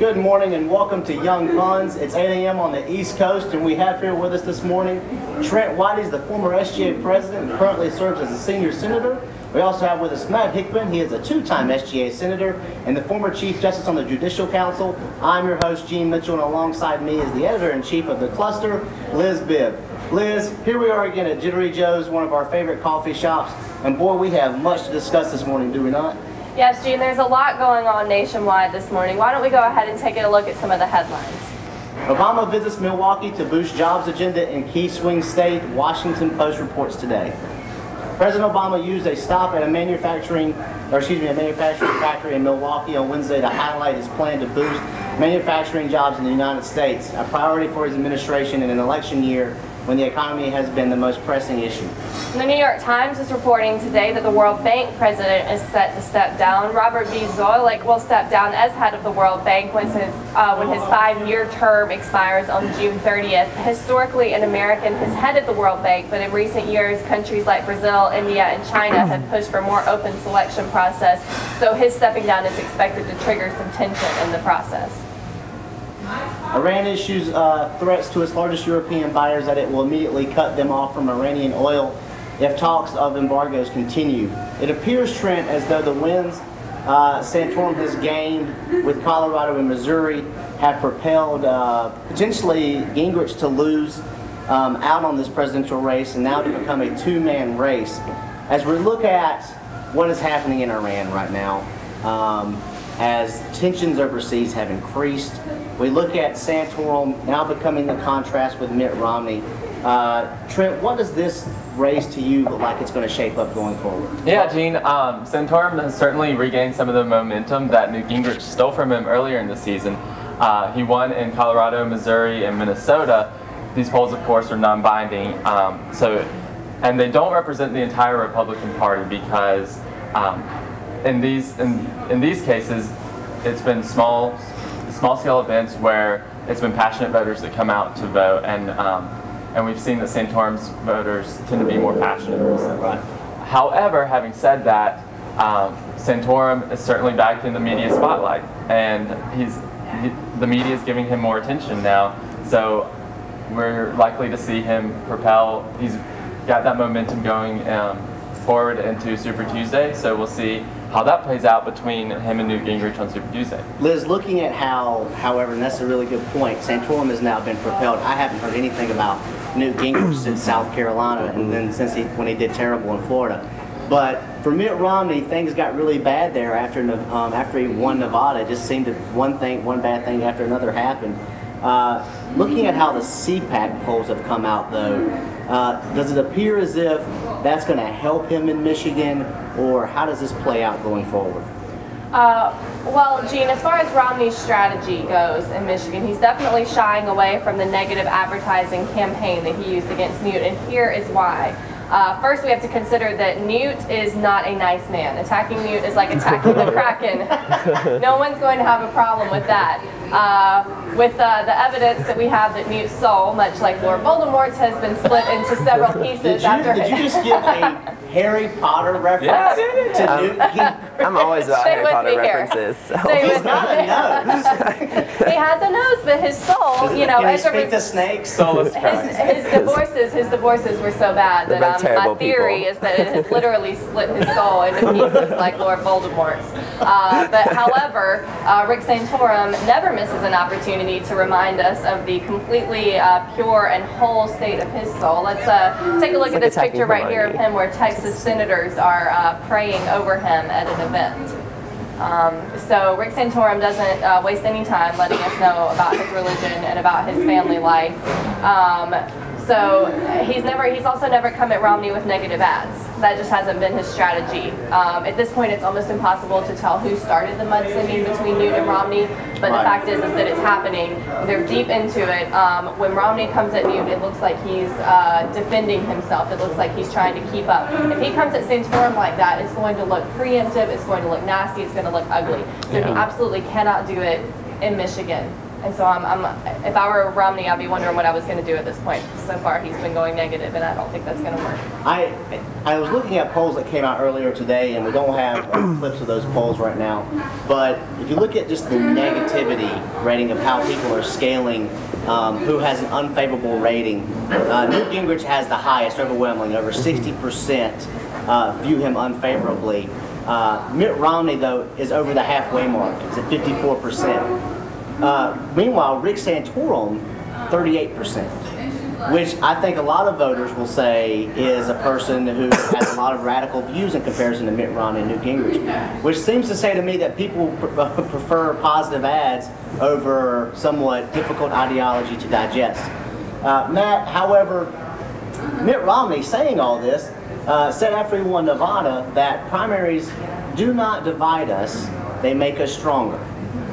Good morning and welcome to Young Funds. It's 8 a.m. on the East Coast, and we have here with us this morning Trent. He's the former SGA president and currently serves as a senior senator. We also have with us Matt Hickman. He is a two-time SGA senator and the former chief justice on the Judicial Council. I'm your host, Gene Mitchell, and alongside me is the editor-in-chief of the cluster, Liz Bibb. Liz, here we are again at Jittery Joe's, one of our favorite coffee shops, and boy, we have much to discuss this morning, do we not? Yes, Gene, there's a lot going on nationwide this morning. Why don't we go ahead and take a look at some of the headlines. Obama visits Milwaukee to boost jobs agenda in key swing state, Washington Post reports today. President Obama used a stop at a manufacturing factory in Milwaukee on Wednesday to highlight his plan to boost manufacturing jobs in the United States, a priority for his administration in an election year when the economy has been the most pressing issue. The New York Times is reporting today that the World Bank president is set to step down. Robert B. Zoellick will step down as head of the World Bank when his 5-year term expires on June 30th. Historically, an American has headed the World Bank, but in recent years, countries like Brazil, India, and China have pushed for a more open selection process, so his stepping down is expected to trigger some tension in the process. Iran issues threats to its largest European buyers that it will immediately cut them off from Iranian oil if talks of embargoes continue. It appears, Trent, as though the wins Santorum has gained with Colorado and Missouri have propelled potentially Gingrich to lose out on this presidential race and now to become a two-man race. As we look at what is happening in Iran right now, as tensions overseas have increased, we look at Santorum now becoming a contrast with Mitt Romney. Trent, what does this race to you look like it's going to shape up going forward? Yeah, Gene, Santorum has certainly regained some of the momentum that Newt Gingrich stole from him earlier in the season. He won in Colorado, Missouri, and Minnesota. These polls, of course, are non-binding, and they don't represent the entire Republican Party because in these cases, it's been small-scale events where it's been passionate voters that come out to vote, and we've seen that Santorum's voters tend to be more passionate recently. Right. However, having said that, Santorum is certainly back in the media spotlight, and the media is giving him more attention now. So we're likely to see him propel. He's got that momentum going forward into Super Tuesday. So we'll see how that plays out between him and Newt Gingrich on Super Tuesday. Liz, looking at however, and that's a really good point, Santorum has now been propelled. I haven't heard anything about Newt Gingrich since South Carolina, and then when he did terrible in Florida. But for Mitt Romney, things got really bad there after he won Nevada. It just seemed that one bad thing after another happened. Looking at how the CPAC polls have come out, though, does it appear as if that's going to help him in Michigan, or how does this play out going forward? Well, Gene, as far as Romney's strategy goes in Michigan, he's definitely shying away from the negative advertising campaign that he used against Newt, and here is why. First, we have to consider that Newt is not a nice man. Attacking Newt is like attacking the Kraken. No one's going to have a problem with that. With the evidence that we have that Newt's soul, much like Lord Voldemort's, has been split into several pieces. Did you just give a Harry Potter reference to Newt Gingrich? I'm always about Harry Potter references. So. He's got a nose. He has a nose, but his soul, Can he speak to snakes? His divorces were so bad that my theory is that it has literally split his soul into pieces like Lord Voldemort's. But however, Rick Santorum never misses an opportunity to remind us of the completely pure and whole state of his soul. Let's take a look at this picture right here of him where Texas senators are praying over him at an event. So Rick Santorum doesn't waste any time letting us know about his religion and about his family life. So he's also never come at Romney with negative ads. That just hasn't been his strategy. At this point, it's almost impossible to tell who started the mudslinging between Newt and Romney, but the fact is that it's happening. They're deep into it. When Romney comes at Newt, it looks like he's defending himself. It looks like he's trying to keep up. If he comes at Santorum like that, it's going to look preemptive, it's going to look nasty, it's going to look ugly. So he absolutely cannot do it in Michigan. And so if I were Romney, I'd be wondering what I was going to do at this point. So far, he's been going negative, and I don't think that's going to work. I was looking at polls that came out earlier today, and we don't have clips of those polls right now. But if you look at just the negativity rating of how people are scaling who has an unfavorable rating, Newt Gingrich has the highest overwhelmingly. Over 60% view him unfavorably. Mitt Romney, though, is over the halfway mark. It's at 54%. Meanwhile, Rick Santorum, 38%, which I think a lot of voters will say is a person who has a lot of radical views in comparison to Mitt Romney and Newt Gingrich, which seems to say to me that people prefer positive ads over somewhat difficult ideology to digest. Matt, however, Mitt Romney, saying all this, said after he won Nevada that primaries do not divide us, they make us stronger.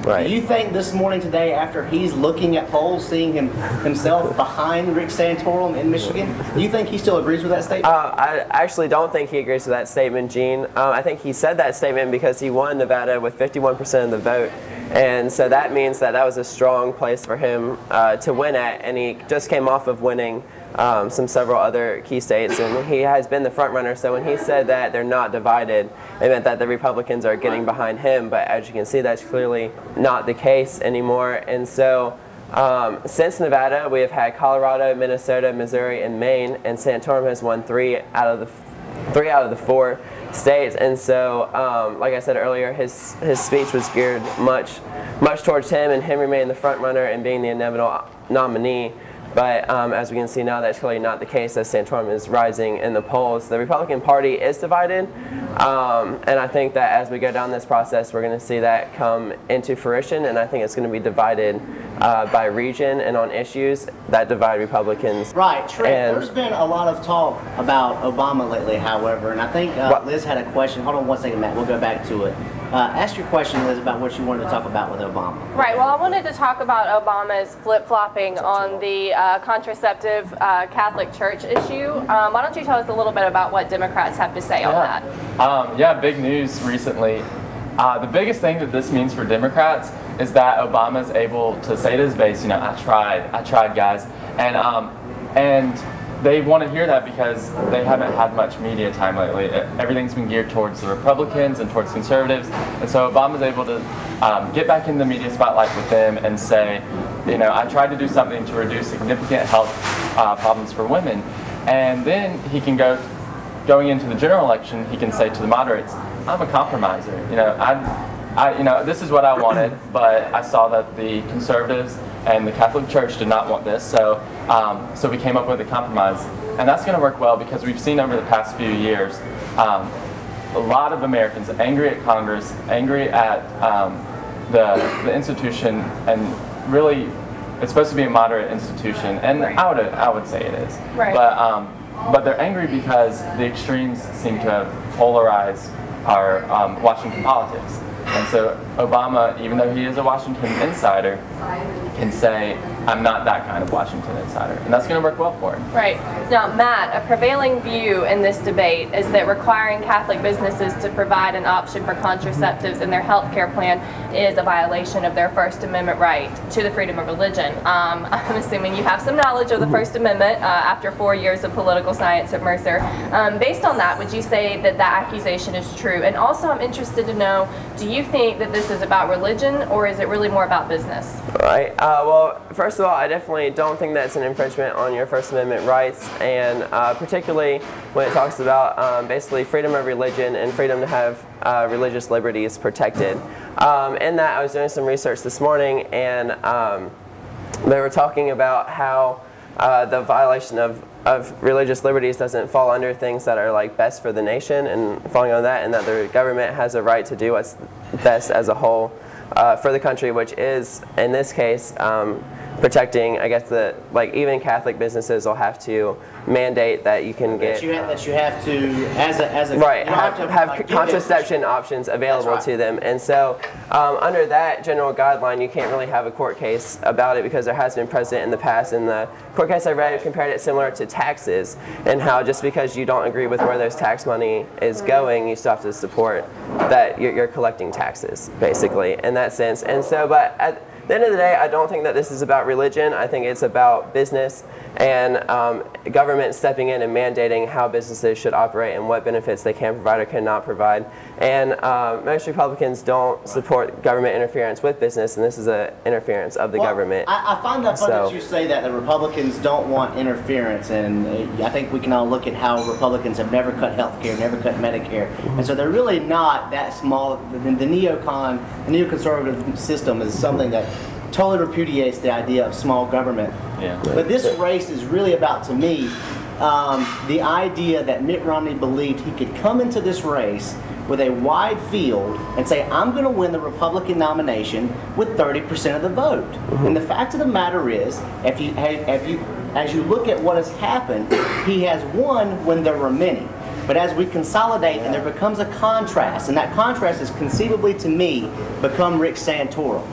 Right. Do you think this morning today, after he's looking at polls, seeing himself behind Rick Santorum in Michigan, do you think he still agrees with that statement? I actually don't think he agrees with that statement, Gene. I think he said that statement because he won Nevada with 51% of the vote. And so that means that was a strong place for him to win at. And he just came off of winning several other key states, and he has been the front runner. So when he said that they're not divided, it meant that the Republicans are getting behind him. But as you can see, that's clearly not the case anymore. And so since Nevada, we have had Colorado, Minnesota, Missouri, and Maine, and Santorum has won three out of the four states. And so, like I said earlier, his speech was geared much towards him, and him remaining the front runner and being the inevitable nominee. But as we can see now, that's clearly not the case, as Santorum is rising in the polls. The Republican Party is divided, and I think that as we go down this process, we're going to see that come into fruition, and I think it's going to be divided by region and on issues that divide Republicans. Right, Trent, there's been a lot of talk about Obama lately, however, and I think Liz had a question. Hold on one second, Matt, we'll go back to it. Ask your question, Liz, about what you wanted to talk about with Obama. Right, well, I wanted to talk about Obama's flip-flopping on the contraceptive Catholic Church issue. Why don't you tell us a little bit about what Democrats have to say on that? Yeah, big news recently. The biggest thing that this means for Democrats is that Obama's able to say to his base, you know, I tried, guys, and they want to hear that because they haven't had much media time lately. Everything's been geared towards the Republicans and towards conservatives, and so Obama's able to get back in the media spotlight with them and say, you know, I tried to do something to reduce significant health problems for women, and then he can going into the general election, he can say to the moderates, I'm a compromiser. You know, this is what I wanted, but I saw that the conservatives and the Catholic Church did not want this, so we came up with a compromise. And that's going to work well because we've seen over the past few years a lot of Americans angry at Congress, angry at the institution, and really it's supposed to be a moderate institution, and I would say it is. Right. But they're angry because the extremes seem to have polarized our Washington politics. And so Obama, even though he is a Washington insider, can say, I'm not that kind of Washington insider. And that's going to work well for him. Right. Now, Matt, a prevailing view in this debate is that requiring Catholic businesses to provide an option for contraceptives in their health care plan is a violation of their First Amendment right to the freedom of religion. I'm assuming you have some knowledge of the First Amendment after 4 years of political science at Mercer. Based on that, would you say that that accusation is true? And also, I'm interested to know, do you think that this is about religion, or is it really more about business? Right. Well, first of all, I definitely don't think that's an infringement on your First Amendment rights, and particularly when it talks about basically freedom of religion and freedom to have religious liberties protected. In that, I was doing some research this morning, and they were talking about how the violation of religious liberties doesn't fall under things that are like best for the nation and falling on that, and that the government has a right to do what's best as a whole for the country, which is, in this case, protecting, I guess, even Catholic businesses will have to mandate that you can get that you have to as a right have contraception options available to them, and so under that general guideline, you can't really have a court case about it because there has been precedent in the past. And the court case I read compared it similar to taxes, and how just because you don't agree with where those tax money is going, you still have to support that you're collecting taxes, basically, in that sense. And so, but at the end of the day, I don't think that this is about religion. I think it's about business and government stepping in and mandating how businesses should operate and what benefits they can provide or cannot provide. And most Republicans don't support government interference with business, and this is an interference of the government. I find that funny that you say that the Republicans don't want interference, and I think we can all look at how Republicans have never cut health care, never cut Medicare, and so they're really not that small. The neoconservative system is something that totally repudiates the idea of small government. Yeah. But this race is really about, to me, the idea that Mitt Romney believed he could come into this race with a wide field and say, I'm going to win the Republican nomination with 30% of the vote. And the fact of the matter is, as you look at what has happened, he has won when there were many. But as we consolidate and there becomes a contrast, and that contrast has conceivably, to me, become Rick Santorum.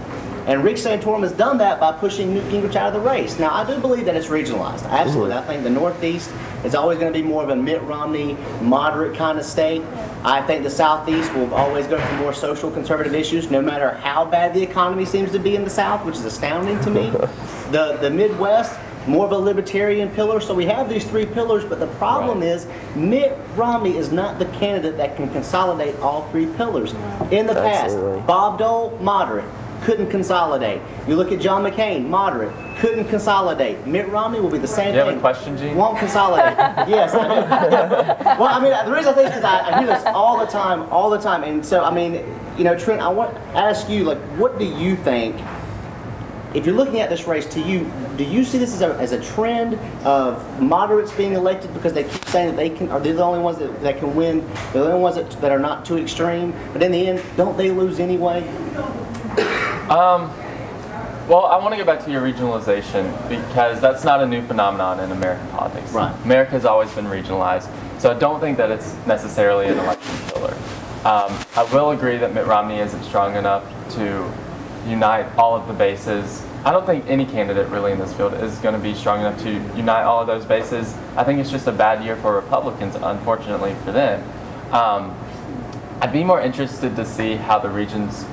And Rick Santorum has done that by pushing Newt Gingrich out of the race. Now, I do believe that it's regionalized. Absolutely. I think the Northeast is always going to be more of a Mitt Romney, moderate kind of state. I think the Southeast will always go for more social conservative issues, no matter how bad the economy seems to be in the South, which is astounding to me. The Midwest, more of a libertarian pillar. So we have these three pillars, but the problem is Mitt Romney is not the candidate that can consolidate all three pillars. In the past, Bob Dole, moderate, couldn't consolidate. You look at John McCain, moderate, couldn't consolidate. Mitt Romney will be the same thing. You have a question, Gene? Won't consolidate. Yes, I do. Well, I mean, the reason I think is because I hear this all the time. And so, I mean, you know, Trent, I want to ask you, like, what do you think, if you're looking at this race, do you see this as a trend of moderates being elected because they keep saying that they can, or they're the only ones that can win, they're the only ones that are not too extreme, but in the end, don't they lose anyway? Well, I want to go back to your regionalization because that's not a new phenomenon in American politics. Right. America has always been regionalized, so I don't think that it's necessarily an election killer. I will agree that Mitt Romney isn't strong enough to unite all of the bases. I don't think any candidate really in this field is going to be strong enough to unite all of those bases. I think it's just a bad year for Republicans, unfortunately for them. I'd be more interested to see how the regions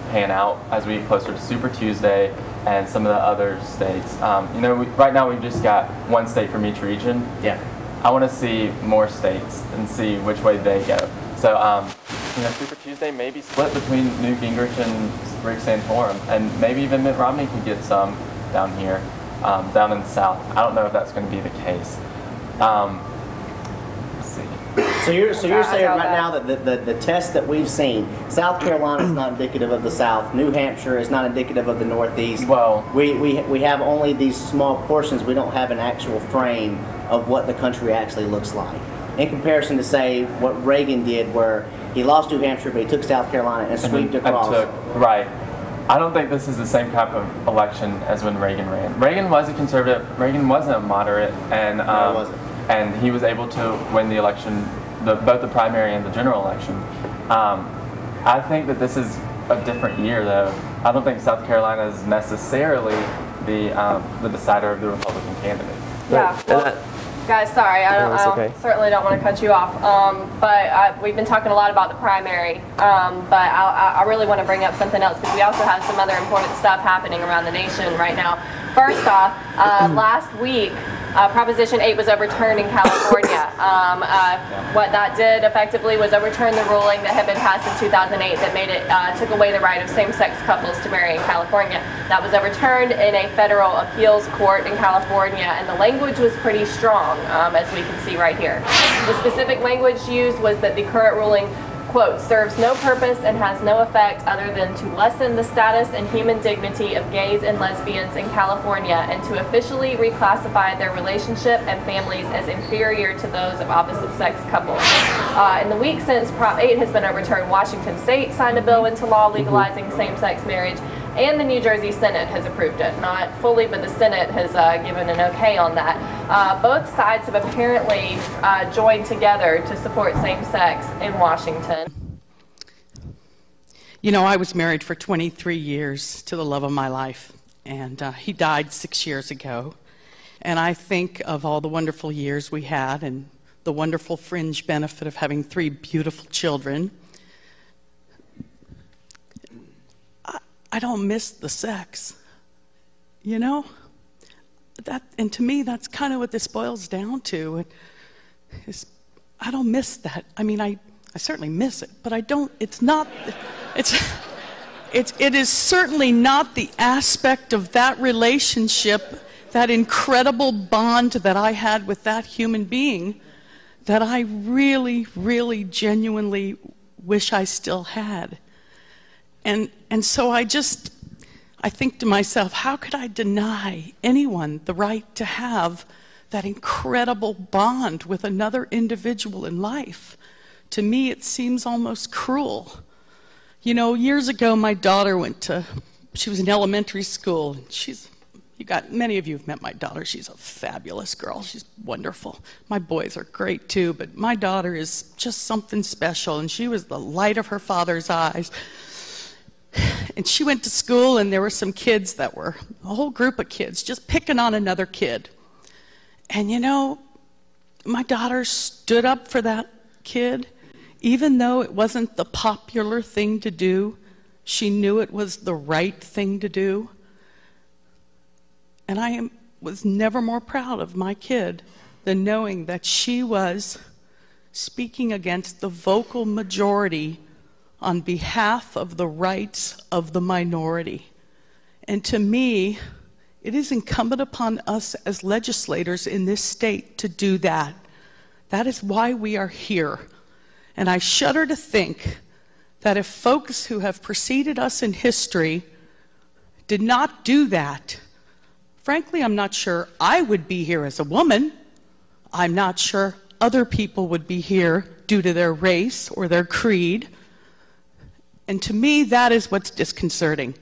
pan out as we get closer to Super Tuesday and some of the other states. You know, right now we've just got one state from each region. Yeah. I want to see more states and see which way they go. So, you know, Super Tuesday may be split between Newt Gingrich and Rick Santorum, and maybe even Mitt Romney could get some down here, down in the South. I don't know if that's going to be the case. Let's see. So you're saying right now that the test that we've seen, South Carolina is not indicative of the South. New Hampshire is not indicative of the Northeast. Well, we have only these small portions. We don't have an actual frame of what the country actually looks like. In comparison to, say, what Reagan did, where he lost New Hampshire, but he took South Carolina and swept across. Right. I don't think this is the same type of election as when Reagan ran. Reagan was a conservative. Reagan wasn't a moderate, and No, it wasn't. And he was able to win the election, both the primary and the general election. I think that this is a different year, though. I don't think South Carolina is necessarily the decider of the Republican candidate. Yeah. Well, guys, sorry, I certainly don't want to cut you off, but we've been talking a lot about the primary, but I really want to bring up something else because we also have some other important stuff happening around the nation right now. First off, last week, Proposition 8 was overturned in California. What that did effectively was overturn the ruling that had been passed in 2008 that made it took away the right of same-sex couples to marry in California. That was overturned in a federal appeals court in California, and the language was pretty strong, as we can see right here. The specific language used was that the current ruling, quote, serves no purpose and has no effect other than to lessen the status and human dignity of gays and lesbians in California and to officially reclassify their relationship and families as inferior to those of opposite-sex couples. In the week since Prop 8 has been overturned, Washington State signed a bill into law legalizing same-sex marriage, and the New Jersey Senate has approved it. Not fully, but the Senate has given an okay on that. Both sides have apparently joined together to support same-sex in Washington. You know, I was married for 23 years to the love of my life, and he died 6 years ago. And I think of all the wonderful years we had and the wonderful fringe benefit of having 3 beautiful children. I don't miss the sex, you know? And to me, that's kind of what this boils down to. I don't miss that. I mean, I certainly miss it, but I don't, it is certainly not the aspect of that relationship, that incredible bond that I had with that human being that I really, really genuinely wish I still had. And so I think to myself, how could I deny anyone the right to have that incredible bond with another individual in life? To me, it seems almost cruel. You know, years ago, my daughter she was in elementary school. Many of you have met my daughter. She's a fabulous girl. She's wonderful. My boys are great too, but my daughter is just something special, and she was the light of her father's eyes. And she went to school, and there were some kids a whole group of kids just picking on another kid. And you know, my daughter stood up for that kid. Even though it wasn't the popular thing to do, she knew it was the right thing to do. And I was never more proud of my kid than knowing that she was speaking against the vocal majority on behalf of the rights of the minority. And to me, it is incumbent upon us as legislators in this state to do that. That is why we are here. And I shudder to think that if folks who have preceded us in history did not do that, frankly, I'm not sure I would be here as a woman. I'm not sure other people would be here due to their race or their creed. And to me, that is what's disconcerting.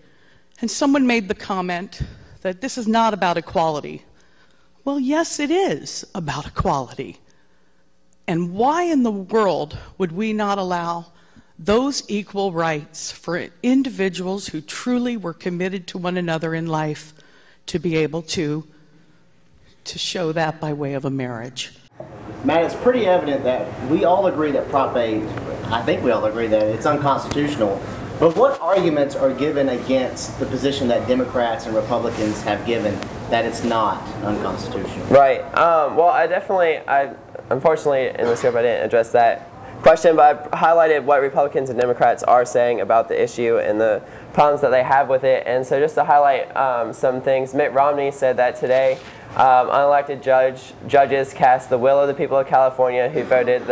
And someone made the comment that this is not about equality. Well, yes, it is about equality. And why in the world would we not allow those equal rights for individuals who truly were committed to one another in life to be able to show that by way of a marriage? Matt, it's pretty evident that we all agree that Prop 8, I think we all agree that it's unconstitutional. But what arguments are given against the position that Democrats and Republicans have given that it's not unconstitutional? Right. Well, unfortunately, in the script I didn't address that question, but I highlighted what Republicans and Democrats are saying about the issue and the problems that they have with it. And so just to highlight some things, Mitt Romney said that today unelected judges cast the will of the people of California who voted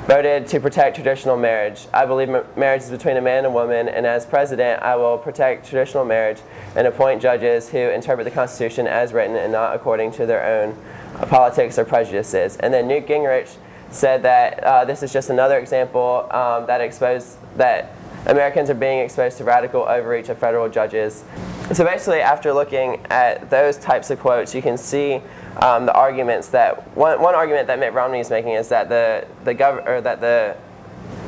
voted to protect traditional marriage. I believe marriage is between a man and a woman, and as president, I will protect traditional marriage and appoint judges who interpret the Constitution as written and not according to their own politics or prejudices. And then Newt Gingrich said that this is just another example that Americans are being exposed to radical overreach of federal judges. So basically, after looking at those types of quotes, you can see the arguments that one argument that Mitt Romney is making is that the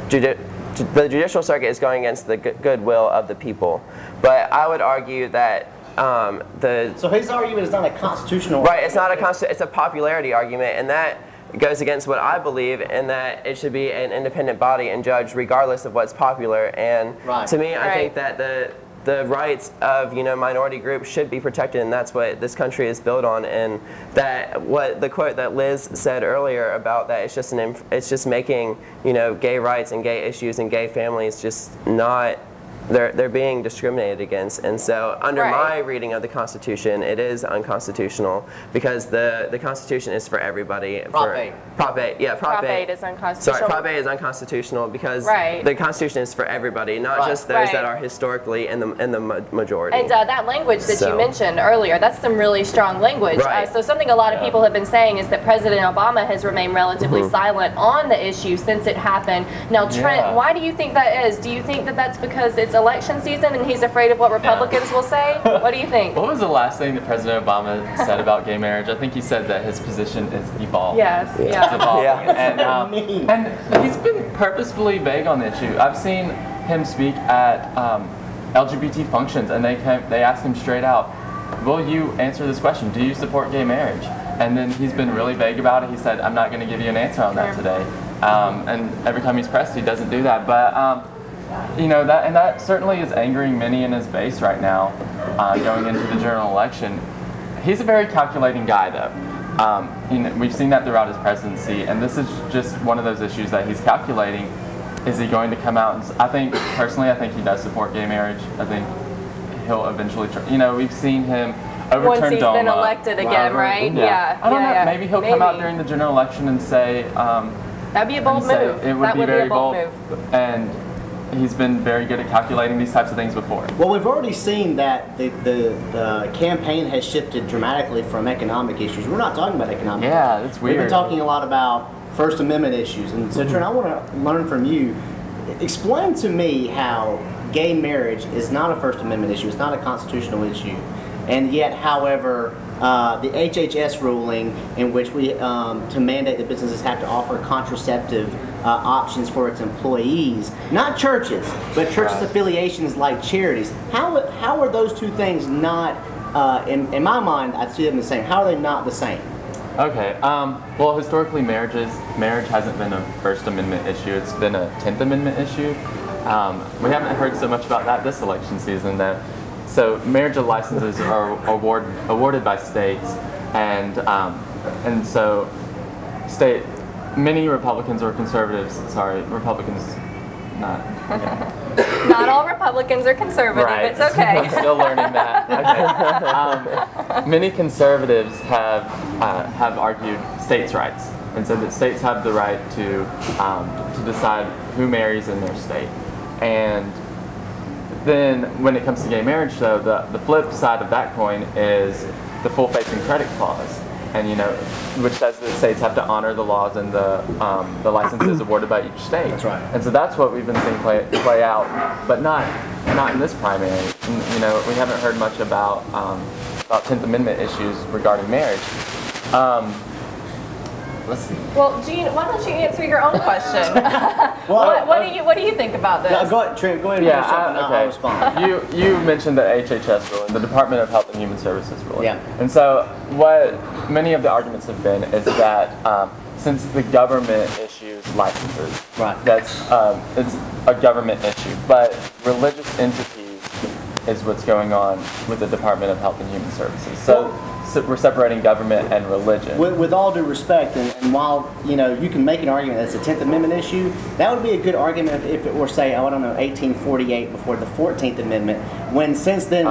judicial circuit is going against the goodwill of the people. But I would argue that so his argument is not a constitutional right. It's not it's a popularity argument, and that goes against what I believe, in that it should be an independent body and judge regardless of what's popular. And to me, I think that the rights of minority groups should be protected, and that's what this country is built on. And that what the quote that Liz said earlier about that it's just making gay rights and gay issues and gay families just not. They're being discriminated against, and so under my reading of the Constitution, it is unconstitutional because the Constitution is for everybody. Prop 8. Prop 8, yeah, Prop 8 is unconstitutional. Sorry, Prop 8 is unconstitutional because the Constitution is for everybody, not just those that are historically in the majority. And that language that you mentioned earlier, that's some really strong language. So something a lot of people have been saying is that President Obama has remained relatively silent on the issue since it happened. Now, Trent, why do you think that is? Do you think that that's because it's election season and he's afraid of what Republicans will say? What do you think? What was the last thing that President Obama said about gay marriage? I think he said that his position is evolving. Yes, It's evolving. And he's been purposefully vague on the issue. I've seen him speak at LGBT functions, and they ask him straight out, will you answer this question? Do you support gay marriage? And then he's been really vague about it. He said, I'm not going to give you an answer on that today. And every time he's pressed, he doesn't do that. But you know, that certainly is angering many in his base right now, going into the general election. He's a very calculating guy, though. You know, we've seen that throughout his presidency, and this is just one of those issues that he's calculating. Is he going to come out and, I think he does support gay marriage. I think he'll eventually, you know, we've seen him overturn once he's DOMA. been elected again, right? Yeah. I don't know. Maybe he'll come out during the general election and say. That'd be a bold move. It would be very bold move. And he's been very good at calculating these types of things before. Well, we've already seen that the campaign has shifted dramatically from economic issues. We're not talking about economic issues. Yeah, that's weird. We've been talking a lot about First Amendment issues. And so, Trent, I want to learn from you. Explain to me how gay marriage is not a First Amendment issue. It's not a constitutional issue. And yet, however, the HHS ruling in which we, to mandate that businesses have to offer contraceptive options for its employees, not churches, but churches' affiliations like charities. How are those two things not, in my mind, I see them the same. How are they not the same? Okay, well, historically marriage hasn't been a First Amendment issue. It's been a 10th Amendment issue. We haven't heard so much about that this election season, though. So marriage licenses are awarded by states, and so many Republicans or conservatives, Republicans, not. Yeah. Not all Republicans are conservative. Right. It's okay. I'm still learning that. Okay. Many conservatives have argued states' rights, and so that states have the right to decide who marries in their state. And then when it comes to gay marriage, though, the flip side of that coin is the full faith and credit clause, and which says that states have to honor the laws and the licenses awarded by each state. That's right. And so that's what we've been seeing play out, but not in this primary. And, we haven't heard much about 10th Amendment issues regarding marriage. Let's see. Well, Gene, why don't you answer your own question? What do you think about this? Go ahead, Trent. Go ahead and finish up, and I'll respond. You mentioned the HHS ruling, the Department of Health and Human Services ruling. Yeah. And so what many of the arguments have been is that since the government issues licenses, right, that's it's a government issue, but religious entities is what's going on with the Department of Health and Human Services. So we're separating government and religion. With all due respect, and while you can make an argument that it's a 10th Amendment issue, that would be a good argument if it were, say, 1848 before the 14th Amendment. When since then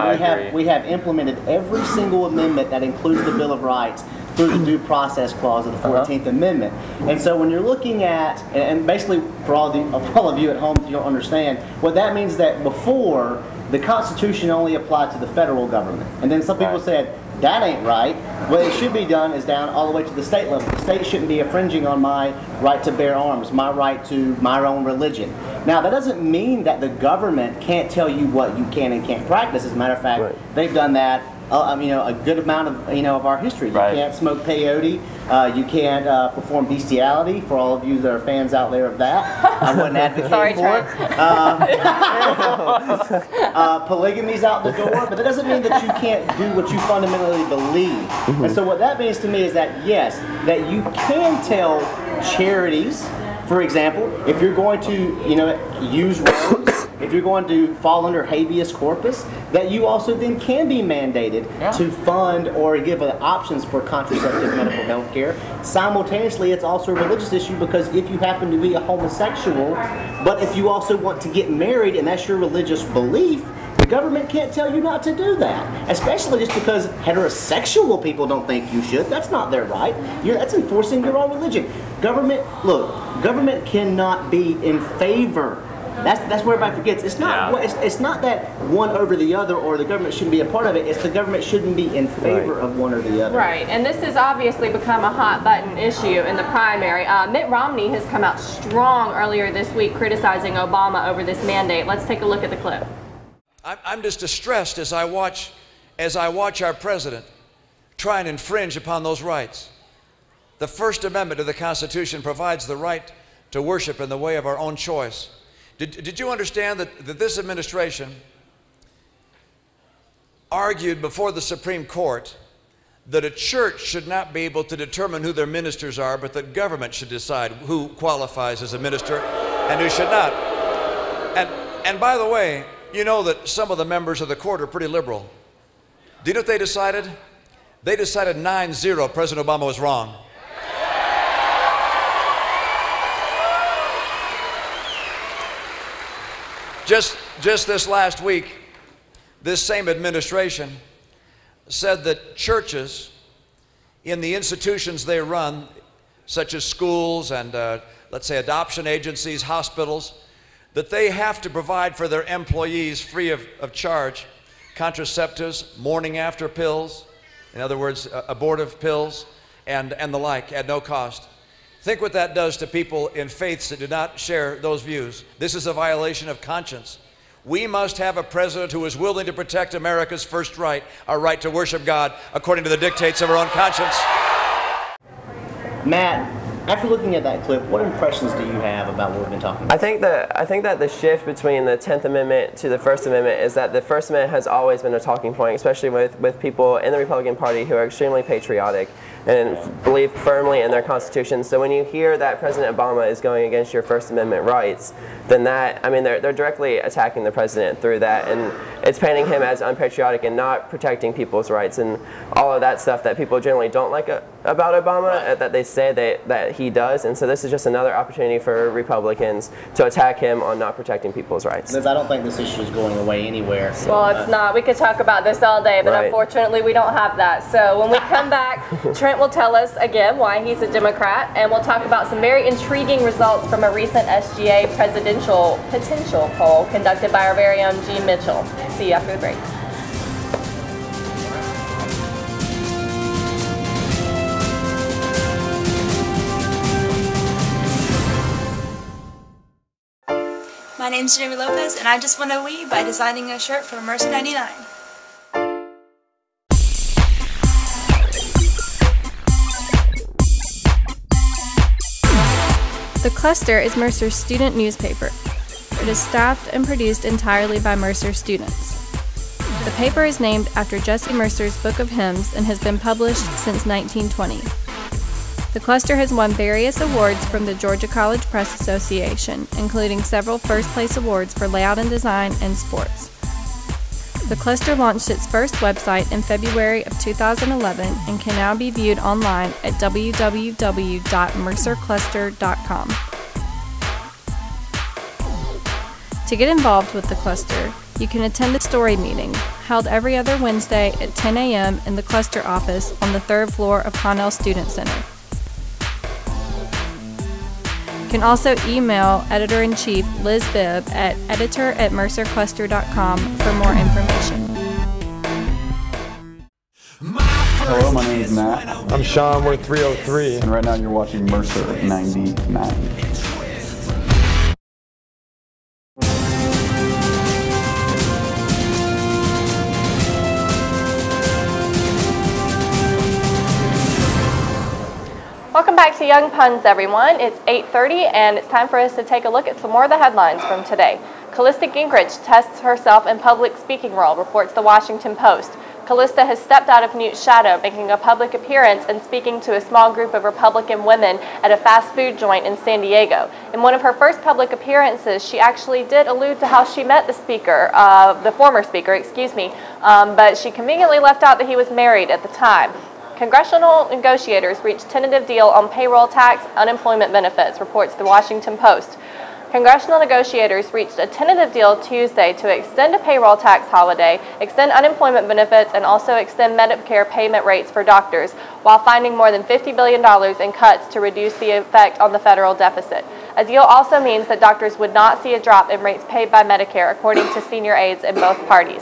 we have implemented every single amendment that includes the Bill of Rights through the Due Process Clause of the 14th Amendment. And so when you're looking at, and basically for all of you at home, if you don't understand, what that means is that before the Constitution only applied to the federal government, and then some people said, that ain't right. What it should be done is down all the way to the state level. The state shouldn't be infringing on my right to bear arms, my right to my own religion. Now, that doesn't mean that the government can't tell you what you can and can't practice. As a matter of fact, they've done that a good amount of our history. You can't smoke peyote. You can't perform bestiality. For all of you that are fans out there of that, I wouldn't advocate for it. Polygamy's out the door, but that doesn't mean that you can't do what you fundamentally believe. And so what that means to me is that yes, that you can tell charities, for example, if you're going to use roads, if you're going to fall under habeas corpus, that you also then can be mandated to fund or give options for contraceptive medical health care. Simultaneously, it's also a religious issue because if you happen to be a homosexual, but if you also want to get married and that's your religious belief, the government can't tell you not to do that, especially just because heterosexual people don't think you should. That's not their right. That's enforcing your own religion. Government cannot be in favor. That's where everybody forgets. It's not. It's not that one over the other, or the government shouldn't be a part of it. It's the government shouldn't be in favor of one or the other. Right, and this has obviously become a hot button issue in the primary. Mitt Romney has come out strong earlier this week criticizing Obama over this mandate. Let's take a look at the clip. I'm just distressed as I watch our president try and infringe upon those rights. The First Amendment of the Constitution provides the right to worship in the way of our own choice. Did you understand that this administration argued before the Supreme Court that a church should not be able to determine who their ministers are, but that government should decide who qualifies as a minister and who should not? And And by the way, you know that some of the members of the court are pretty liberal. Do you know what they decided? They decided 9-0 President Obama was wrong. Just this last week, this same administration said that churches in the institutions they run, such as schools and let's say adoption agencies, hospitals, that they have to provide for their employees free of charge contraceptives, morning after pills, in other words, abortive pills, and the like at no cost. Think what that does to people in faiths that do not share those views. This is a violation of conscience. We must have a president who is willing to protect America's first right, our right to worship God according to the dictates of our own conscience. Matt, after looking at that clip, what impressions do you have about what we've been talking about? I think that the shift between the 10th Amendment to the First Amendment is that the First Amendment has always been a talking point, especially with people in the Republican Party who are extremely patriotic and believe firmly in their Constitution. So when you hear that President Obama is going against your First Amendment rights, then that, I mean, they're directly attacking the president through that, and it's painting him as unpatriotic and not protecting people's rights and all of that stuff that people generally don't like about Obama, that they say that he does. And so this is just another opportunity for Republicans to attack him on not protecting people's rights. Because I don't think this issue is going away anywhere. So, well, it's not. We could talk about this all day, but unfortunately we don't have that. So when we come back, Trent will tell us again why he's a Democrat, and we'll talk about some very intriguing results from a recent SGA presidential potential poll conducted by our very own Gene Mitchell. See you after the break. My name's Jamie Lopez, and I just won a Wii by designing a shirt for Mercer 99. The Cluster is Mercer's student newspaper. It is staffed and produced entirely by Mercer students. The paper is named after Jesse Mercer's Book of Hymns and has been published since 1920. The Cluster has won various awards from the Georgia College Press Association, including several first-place awards for layout and design and sports. The Cluster launched its first website in February of 2011 and can now be viewed online at www.mercercluster.com. To get involved with the Cluster, you can attend a story meeting held every other Wednesday at 10 a.m. in the Cluster office on the 3rd floor of Connell Student Center. You can also email Editor-in-Chief Liz Bibb at editor@mercercluster.com for more information. Hello, my name is Matt. I'm Sean, we're 303. And right now you're watching Mercer 99. Welcome back to Young Puns, everyone. It's 8:30 and it's time for us to take a look at some more of the headlines from today. Callista Gingrich tests herself in public speaking role, reports the Washington Post. Callista has stepped out of Newt's shadow, making a public appearance and speaking to a small group of Republican women at a fast food joint in San Diego. In one of her first public appearances, she actually did allude to how she met the speaker, the former speaker, but she conveniently left out that he was married at the time. Congressional negotiators reached tentative deal on payroll tax unemployment benefits, reports the Washington Post. Congressional negotiators reached a tentative deal Tuesday to extend a payroll tax holiday, extend unemployment benefits, and also extend Medicare payment rates for doctors, while finding more than $50 billion in cuts to reduce the effect on the federal deficit. A deal also means that doctors would not see a drop in rates paid by Medicare, according to senior aides in both parties.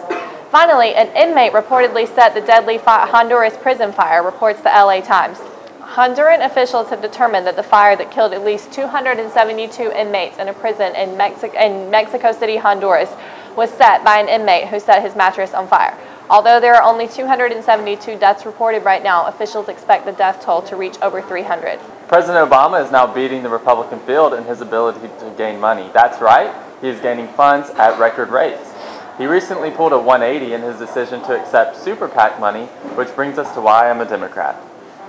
Finally, an inmate reportedly set the deadly Honduras prison fire, reports the LA Times. Honduran officials have determined that the fire that killed at least 272 inmates in a prison in Mexico City, Honduras, was set by an inmate who set his mattress on fire. Although there are only 272 deaths reported right now, officials expect the death toll to reach over 300. President Obama is now beating the Republican field in his ability to gain money. That's right, he is gaining funds at record rates. He recently pulled a 180 in his decision to accept super PAC money, which brings us to why I'm a Democrat.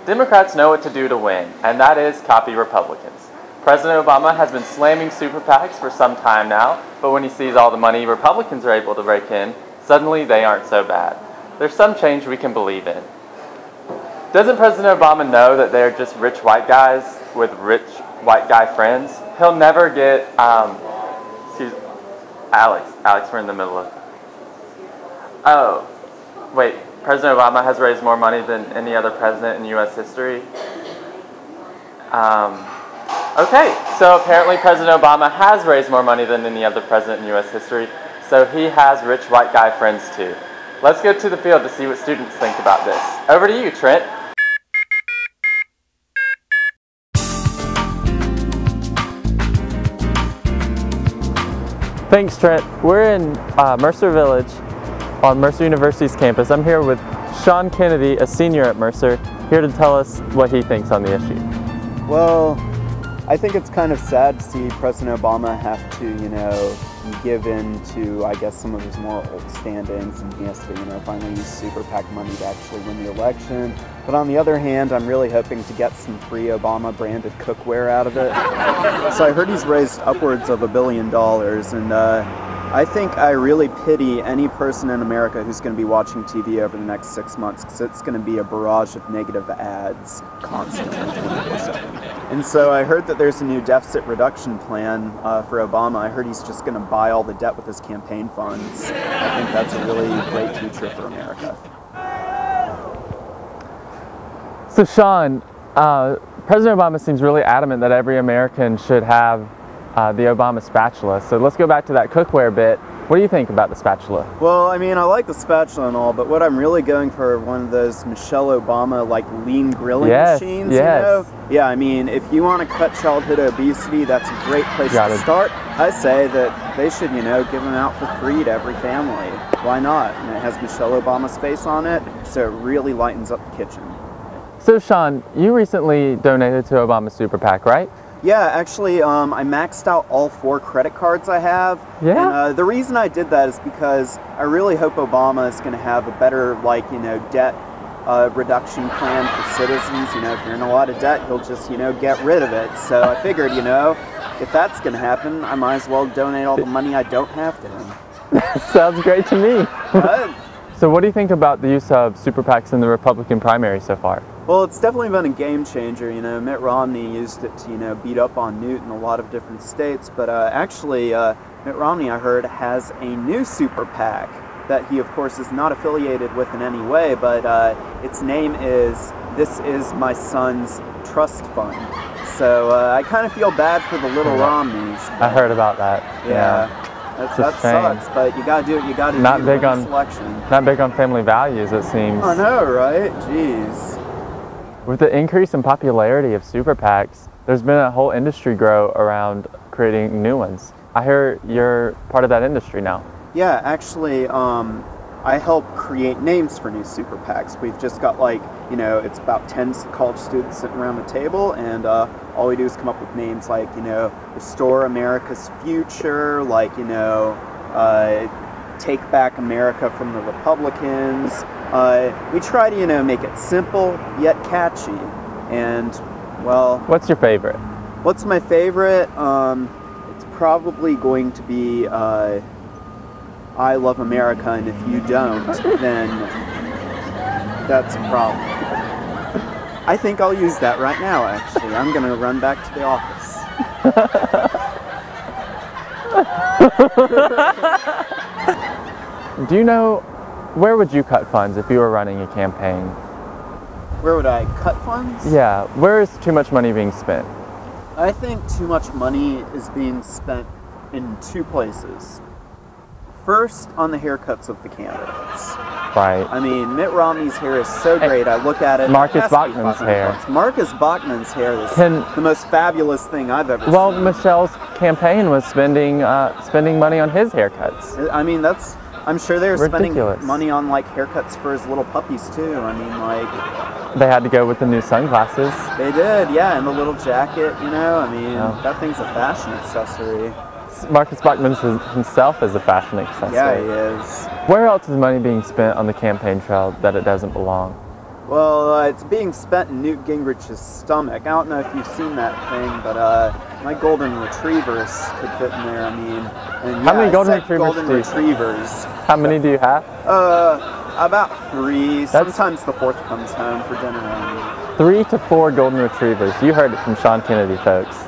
Democrats know what to do to win, and that is copy Republicans. President Obama has been slamming super PACs for some time now, but when he sees all the money Republicans are able to rake in, suddenly they aren't so bad. There's some change we can believe in. Doesn't President Obama know that they're just rich white guys with rich white guy friends? He'll never get, Alex, we're in the middle of. Oh, wait, President Obama has raised more money than any other president in U.S. history? Okay, so apparently President Obama has raised more money than any other president in U.S. history, so he has rich white guy friends too. Let's go to the field to see what students think about this. Over to you, Trent. Thanks, Trent. We're in Mercer Village on Mercer University's campus. I'm here with Sean Kennedy, a senior at Mercer, here to tell us what he thinks on the issue. Well, I think it's kind of sad to see President Obama have to, you know, give in to, I guess, some of his moral standings, and he has to, you know, finally use super PAC money to actually win the election. But on the other hand, I'm really hoping to get some free Obama branded cookware out of it. So I heard he's raised upwards of $1 billion, and I think I really pity any person in America who's going to be watching TV over the next 6 months, because it's going to be a barrage of negative ads constantly 24/7. And so I heard that there's a new deficit reduction plan for Obama. I heard he's just going to buy all the debt with his campaign funds. I think that's a really great future for America. So Sean, President Obama seems really adamant that every American should have the Obama spatula. So let's go back to that cookware bit. What do you think about the spatula? Well, I mean, I like the spatula and all, but what I'm really going for one of those Michelle Obama, like, lean grilling machines, you know? Yeah, I mean, if you want to cut childhood obesity, that's a great place to start. I say that they should, you know, give them out for free to every family. Why not? And it has Michelle Obama's face on it, so it really lightens up the kitchen. So Sean, you recently donated to Obama's super PAC, right? Yeah, actually, I maxed out all 4 credit cards I have. Yeah? And the reason I did that is because I really hope Obama is going to have a better, like, you know, debt reduction plan for citizens. You know, if you're in a lot of debt, he'll just, you know, get rid of it. So I figured, you know, if that's going to happen, I might as well donate all the money I don't have to him. Sounds great to me. So what do you think about the use of super PACs in the Republican primary so far? Well, it's definitely been a game changer. You know, Mitt Romney used it to, you know, beat up on Newt in a lot of different states. But actually, Mitt Romney, I heard, has a new super PAC that he, of course, is not affiliated with in any way. But its name is This Is My Son's Trust Fund. So I kind of feel bad for the little Romneys. I heard about that. Yeah. That sucks, but you gotta do what you gotta do. Not big on selection. Not big on family values, it seems. I know, right? Jeez. With the increase in popularity of super PACs, there's been a whole industry grow around creating new ones. I hear you're part of that industry now. Yeah, actually, I help create names for new super PACs. We've just got, like, you know, it's about 10 college students sitting around the table, and all we do is come up with names like, you know, Restore America's Future, like, you know, Take Back America from the Republicans. We try to, you know, make it simple yet catchy. And, well... What's your favorite? What's my favorite? It's probably going to be I Love America, and if you don't, then that's a problem. I think I'll use that right now, actually. I'm going to run back to the office. Do you know, where would you cut funds if you were running a campaign? Where would I cut funds? Yeah, where is too much money being spent? I think too much money is being spent in 2 places. First, on the haircuts of the candidates. Right. I mean, Mitt Romney's hair is so great. I look at it. Marcus Bachmann's hair. Marcus Bachmann's hair is the most fabulous thing I've ever seen. Well, Michelle's campaign was spending money on his haircuts. I mean, that's... I'm sure they were spending ridiculous money on, like, haircuts for his little puppies, too. I mean, like... They had to go with the new sunglasses. They did, yeah, and the little jacket, you know? I mean, that thing's a fashion accessory. Marcus Bachmann himself is a fashion accessory. Yeah, he is. Where else is money being spent on the campaign trail that it doesn't belong? Well, it's being spent in Newt Gingrich's stomach. I don't know if you've seen that thing, but my golden retrievers could fit in there. I mean, and how many golden retrievers? How many do you have? About 3. Sometimes the 4th comes home for dinner. 3 to 4 golden retrievers. You heard it from Sean Kennedy, folks.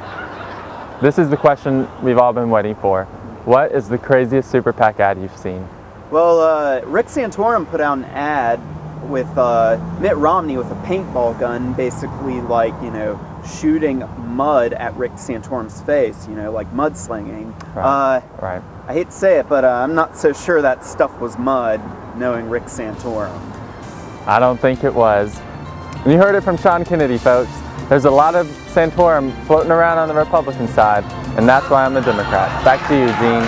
This is the question we've all been waiting for. What is the craziest Super PAC ad you've seen? Well, Rick Santorum put out an ad with Mitt Romney with a paintball gun, basically like, you know, shooting mud at Rick Santorum's face, you know, like mudslinging. Right. I hate to say it, but I'm not so sure that stuff was mud, knowing Rick Santorum. I don't think it was. And you heard it from Sean Kennedy, folks. There's a lot of Santorum floating around on the Republican side, and that's why I'm a Democrat. Back to you, Gene.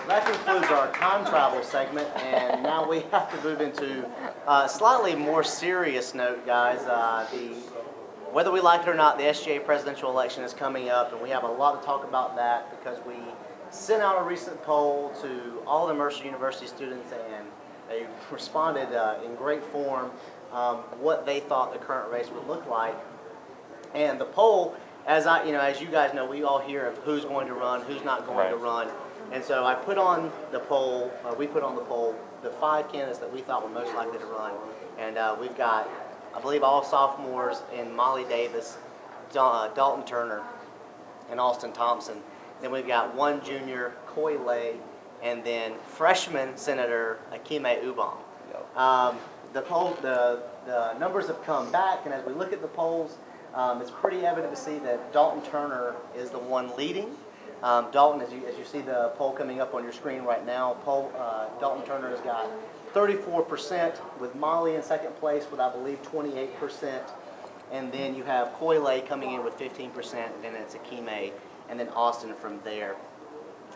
That concludes our time travel segment, and now we have to move into a slightly more serious note, guys. Whether we like it or not, the SGA presidential election is coming up, and we have a lot to talk about that because we sent out a recent poll to all the Mercer University students, and they responded in great form what they thought the current race would look like. And the poll, as you guys know, we all hear of who's going to run, who's not going to run. And so I put on the poll, we put on the poll, the 5 candidates that we thought were most likely to run. And we've got, I believe, all sophomores in Molly Davis, Dalton Turner, and Austin Thompson. Then we've got 1 junior, Coy Lay, and then freshman Senator Hickman. The numbers have come back, and as we look at the polls, it's pretty evident to see that Dalton Turner is the one leading. Dalton, as you see the poll coming up on your screen right now, Dalton Turner has got 34%, with Molly in second place with, I believe, 28%. And then you have Coy Lay coming in with 15%, and then it's Hickman, and then Austin from there.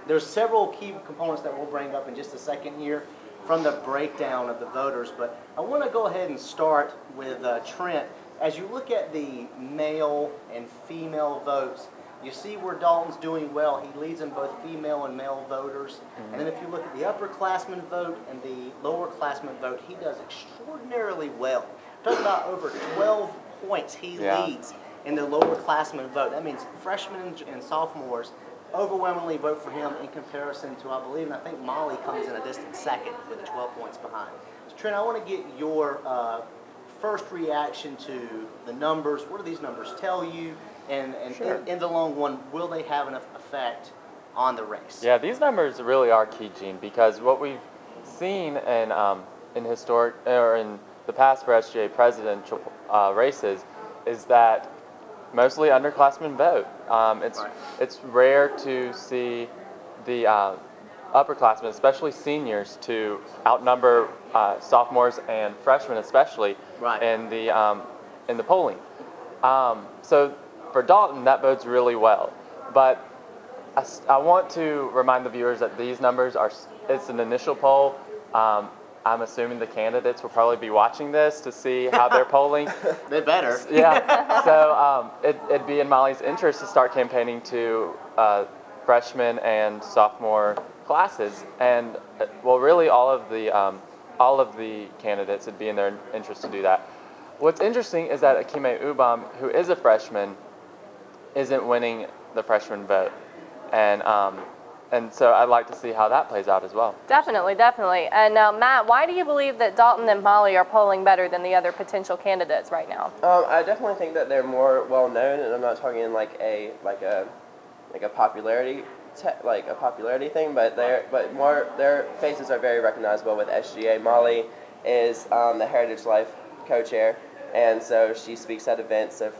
There's several key components that we'll bring up in just a second here from the breakdown of the voters, but I want to go ahead and start with Trent. As you look at the male and female votes, you see where Dalton's doing well. He leads in both female and male voters. And then if you look at the upperclassmen vote and the lowerclassmen vote, he does extraordinarily well. Talking about over 12 points he leads in the lowerclassmen vote. That means freshmen and sophomores overwhelmingly vote for him in comparison to, I believe, and I think Molly comes in a distant second with 12 points behind. So Trent, I want to get your first reaction to the numbers. What do these numbers tell you? And in the long run, will they have an effect on the race? Yeah, these numbers really are key, Gene, because what we've seen in the past for SGA presidential races is that mostly underclassmen vote. It's rare to see the upperclassmen, especially seniors, to outnumber sophomores and freshmen, especially in the polling. So for Dalton, that bodes really well. But I want to remind the viewers that these numbers it's an initial poll. I'm assuming the candidates will probably be watching this to see how they're polling. They better. Yeah. So it'd be in Molly's interest to start campaigning to freshman and sophomore classes, and well, really all of the candidates, it'd be in their interest to do that. What's interesting is that Hickman, who is a freshman, isn't winning the freshman vote, and so I'd like to see how that plays out as well. Definitely. And now, Matt, why do you believe that Dalton and Molly are polling better than the other potential candidates right now? I definitely think that they're more well known, and I'm not talking like a popularity thing, but their faces are very recognizable with SGA. Molly is the Heritage Life co-chair, and so she speaks at events, so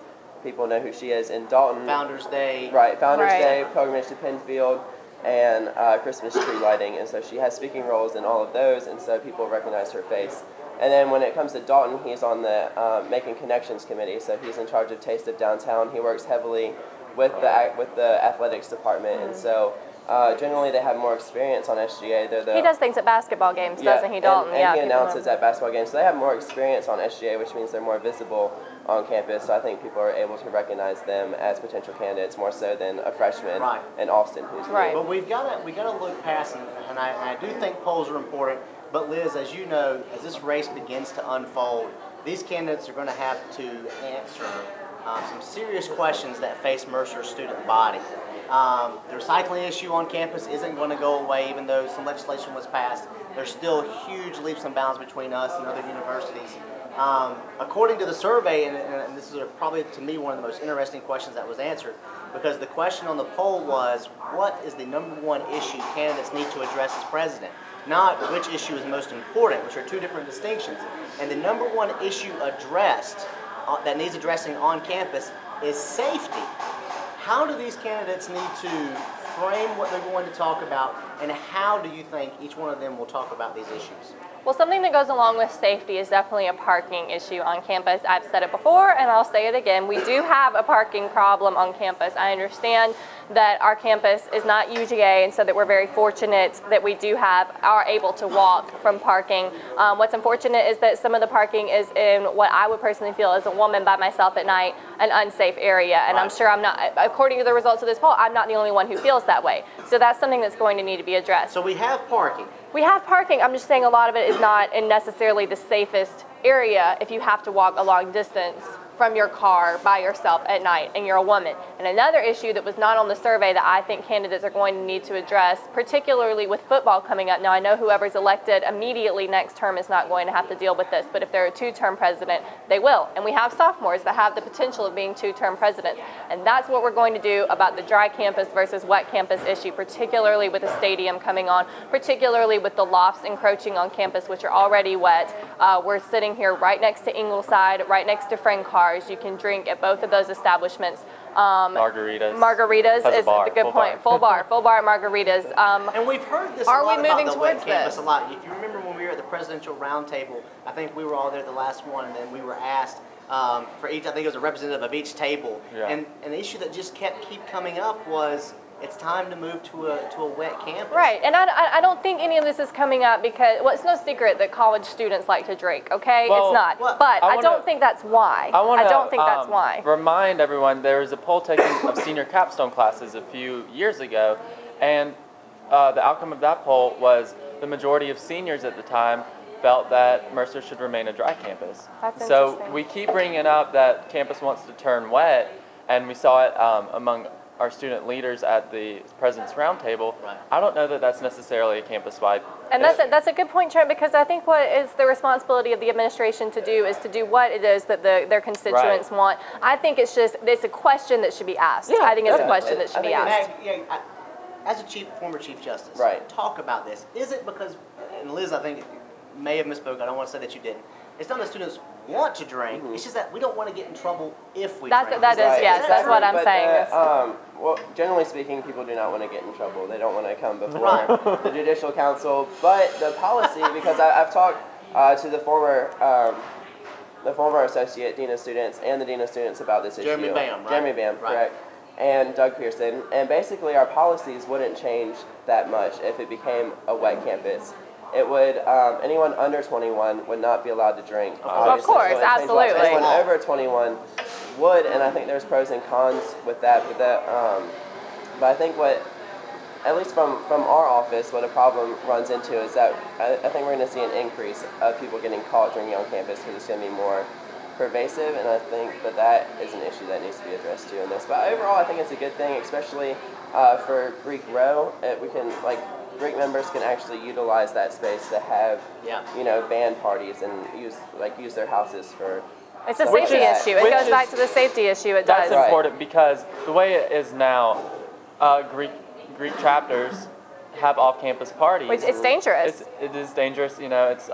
people know who she is. And Dalton, Founders Day, Day, Pilgrimage to Penfield, and Christmas tree lighting, and so she has speaking roles in all of those, and so people recognize her face. And then when it comes to Dalton, he's on the Making Connections committee, so he's in charge of Taste of Downtown. He works heavily with the athletics department, and so generally they have more experience on SGA. He does things at basketball games, doesn't he, Dalton? And he announces at basketball games, so they have more experience on SGA, which means they're more visible on campus, so I think people are able to recognize them as potential candidates more so than a freshman and Austin, who's new. But we got to look past, and I do think polls are important, But Liz, as you know, as this race begins to unfold, these candidates are going to have to answer some serious questions that face Mercer's student body. The recycling issue on campus isn't going to go away, even though some legislation was passed. There's still huge leaps and bounds between us and other universities. According to the survey, and this is probably to me one of the most interesting questions that was answered, because the question on the poll was, what is the #1 issue candidates need to address as president? Not which issue is most important, which are two different distinctions. And the #1 issue addressed, that needs addressing on campus, is safety. How do these candidates need to frame what they're going to talk about, and how do you think each one of them will talk about these issues? Well, something that goes along with safety is definitely a parking issue on campus. I've said it before and I'll say it again. We do have a parking problem on campus. I understand that our campus is not UGA, and so that we're very fortunate that we are able to walk from parking. What's unfortunate is that some of the parking is in what I would personally feel as a woman by myself at night, an unsafe area. And I'm sure I'm not, according to the results of this poll, I'm not the only one who feels that way. So that's something that's going to need to be addressed. So we have parking. We have parking. I'm just saying a lot of it is not in necessarily the safest area if you have to walk a long distance from your car by yourself at night and you're a woman. And another issue that was not on the survey that I think candidates are going to need to address, particularly with football coming up. Now, I know whoever's elected immediately next term is not going to have to deal with this, but if they're a two-term president, they will. And we have sophomores that have the potential of being two-term presidents. And that's what we're going to do about the dry campus versus wet campus issue, particularly with the stadium coming on, particularly with the lofts encroaching on campus, which are already wet. We're sitting here right next to Ingleside, right next to Friend Cars. You can drink at both of those establishments. Margaritas. Margaritas is a good point. Full bar margaritas. And we've heard this a lot about the wet campus a lot. If you remember when we were at the presidential roundtable, I think we were all there the last one, and then we were asked for each, I think it was a representative of each table. Yeah. And the issue that just keep coming up was, it's time to move to a wet campus. Right, and I don't think any of this is coming up because, well, it's no secret that college students like to drink, okay? Well, it's not, but I don't think that's why. I don't think that's why. Remind everyone, there was a poll taken of senior capstone classes a few years ago, and the outcome of that poll was the majority of seniors at the time felt that Mercer should remain a dry campus. That's so interesting. we keep bringing up that campus wants to turn wet, and we saw it among our student leaders at the President's Roundtable. Right. I don't know that that's necessarily a campus-wide And that's a good point, Trent, because I think what is the responsibility of the administration to do is to do what it is that their constituents want. I think it's a question that should be asked. I think it's a question that should be asked. As a former Chief Justice, talk about this. Is it because, and Liz, I think may have misspoke, I don't want to say that you didn't. It's not that students want to drink, it's just that we don't want to get in trouble if we drink. That's what I'm saying. Well, generally speaking, people do not want to get in trouble. They don't want to come before the Judicial Council. But the policy, because I've talked to the former Associate Dean of Students and the Dean of Students about this issue. Jeremy Bam, right? Jeremy Bam, correct. And Doug Pearson. And basically our policies wouldn't change that much if it became a wet campus. It would, anyone under 21 would not be alled to drink. Of course, absolutely. Anyone over 21 would, and I think there's pros and cons with that. But I think at least from our office, what a problem runs into is that I think we're going to see an increase of people getting caught drinking on campus because it's going to be more pervasive, and I think that is an issue that needs to be addressed too in this. But overall, I think it's a good thing, especially for Greek Row. We can, Greek members can actually utilize that space to have, band parties and use their houses for. It's a safety issue. It goes back to the safety issue. It does. That's important because the way it is now, Greek chapters have off-campus parties. It's dangerous. It is dangerous. It's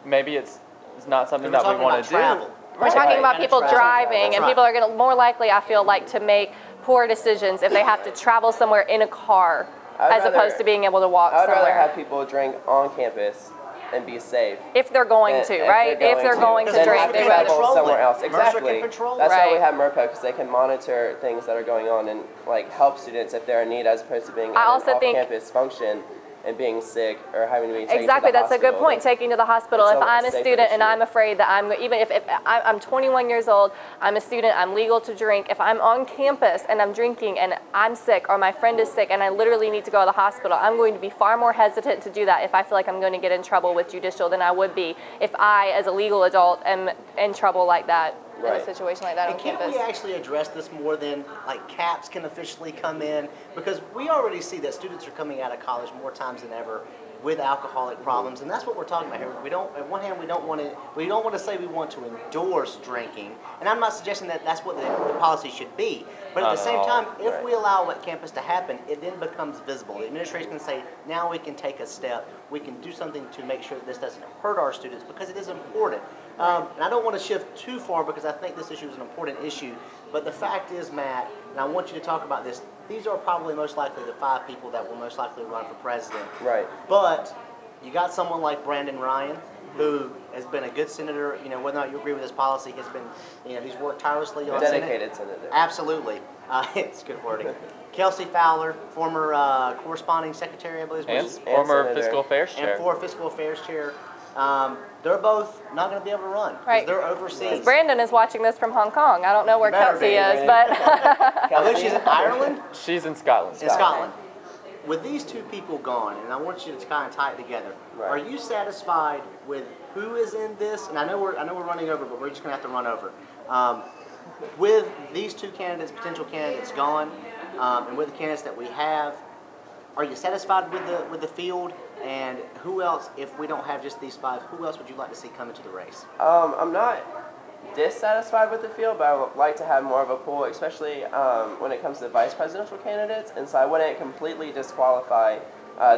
maybe it's not something that we want to do. We're talking about people driving, and people are going to more likely, I feel like, to make poor decisions if they have to travel somewhere in a car as opposed to being able to walk somewhere. I'd rather have people drink on campus and be safe. If they're going to, right? If they're going to drink, they would travel somewhere else. Exactly. That's why we have MRPO, because they can monitor things that are going on and help students if they're in need, as opposed to being an off-campus function and being sick or having to be taken exactly, to the that's a good hospital. point, taking to the hospital. If I'm a student and I'm afraid that even if I'm 21 years old, I'm a student, I'm legal to drink, if I'm on campus and I'm drinking and I'm sick or my friend is sick and I literally need to go to the hospital, I'm going to be far more hesitant to do that if I feel like I'm going to get in trouble with judicial than I would be if I, as a legal adult, am in trouble like that. In a situation like that on campus. Can't we actually address this more than like caps can officially come in? Because we already see that students are coming out of college more times than ever with alcoholic problems, and that's what we're talking about here. We don't, on one hand, we don't want to say we want to endorse drinking, and I'm not suggesting that that's what the policy should be. But at the same time, if we allow at campus to happen, it then becomes visible. The administration can say, now we can take a step. We can do something to make sure that this doesn't hurt our students because it is important. And I don't want to shift too far because I think this issue is an important issue. But the fact is, Matt, and I want you to talk about this, these are probably most likely the 5 people that will most likely run for president. Right. But you got someone like Brandon Ryan, who has been a good senator. You know, whether or not you agree with his policy, has been, you know, he's worked tirelessly on dedicated senator. Absolutely. It's good wording. Kelsey Fowler, former corresponding secretary, I believe. And former fiscal affairs chair. And former fiscal affairs chair. They're both not going to be able to run because they're overseas. Brandon is watching this from Hong Kong. I don't know where Kelsey is, but I think she's in Ireland. She's in Scotland. In Scotland. With these 2 people gone, and I want you to kind of tie it together. Are you satisfied with who is in this? And I know we're running over, but we're just going to have to run over. With these 2 candidates, potential candidates gone, and with the candidates that we have, are you satisfied with the field? And who else, if we don't have just these 5, who else would you like to see come into the race? I'm not dissatisfied with the field, but I would like to have more of a pool, especially when it comes to vice presidential candidates. And so I wouldn't completely disqualify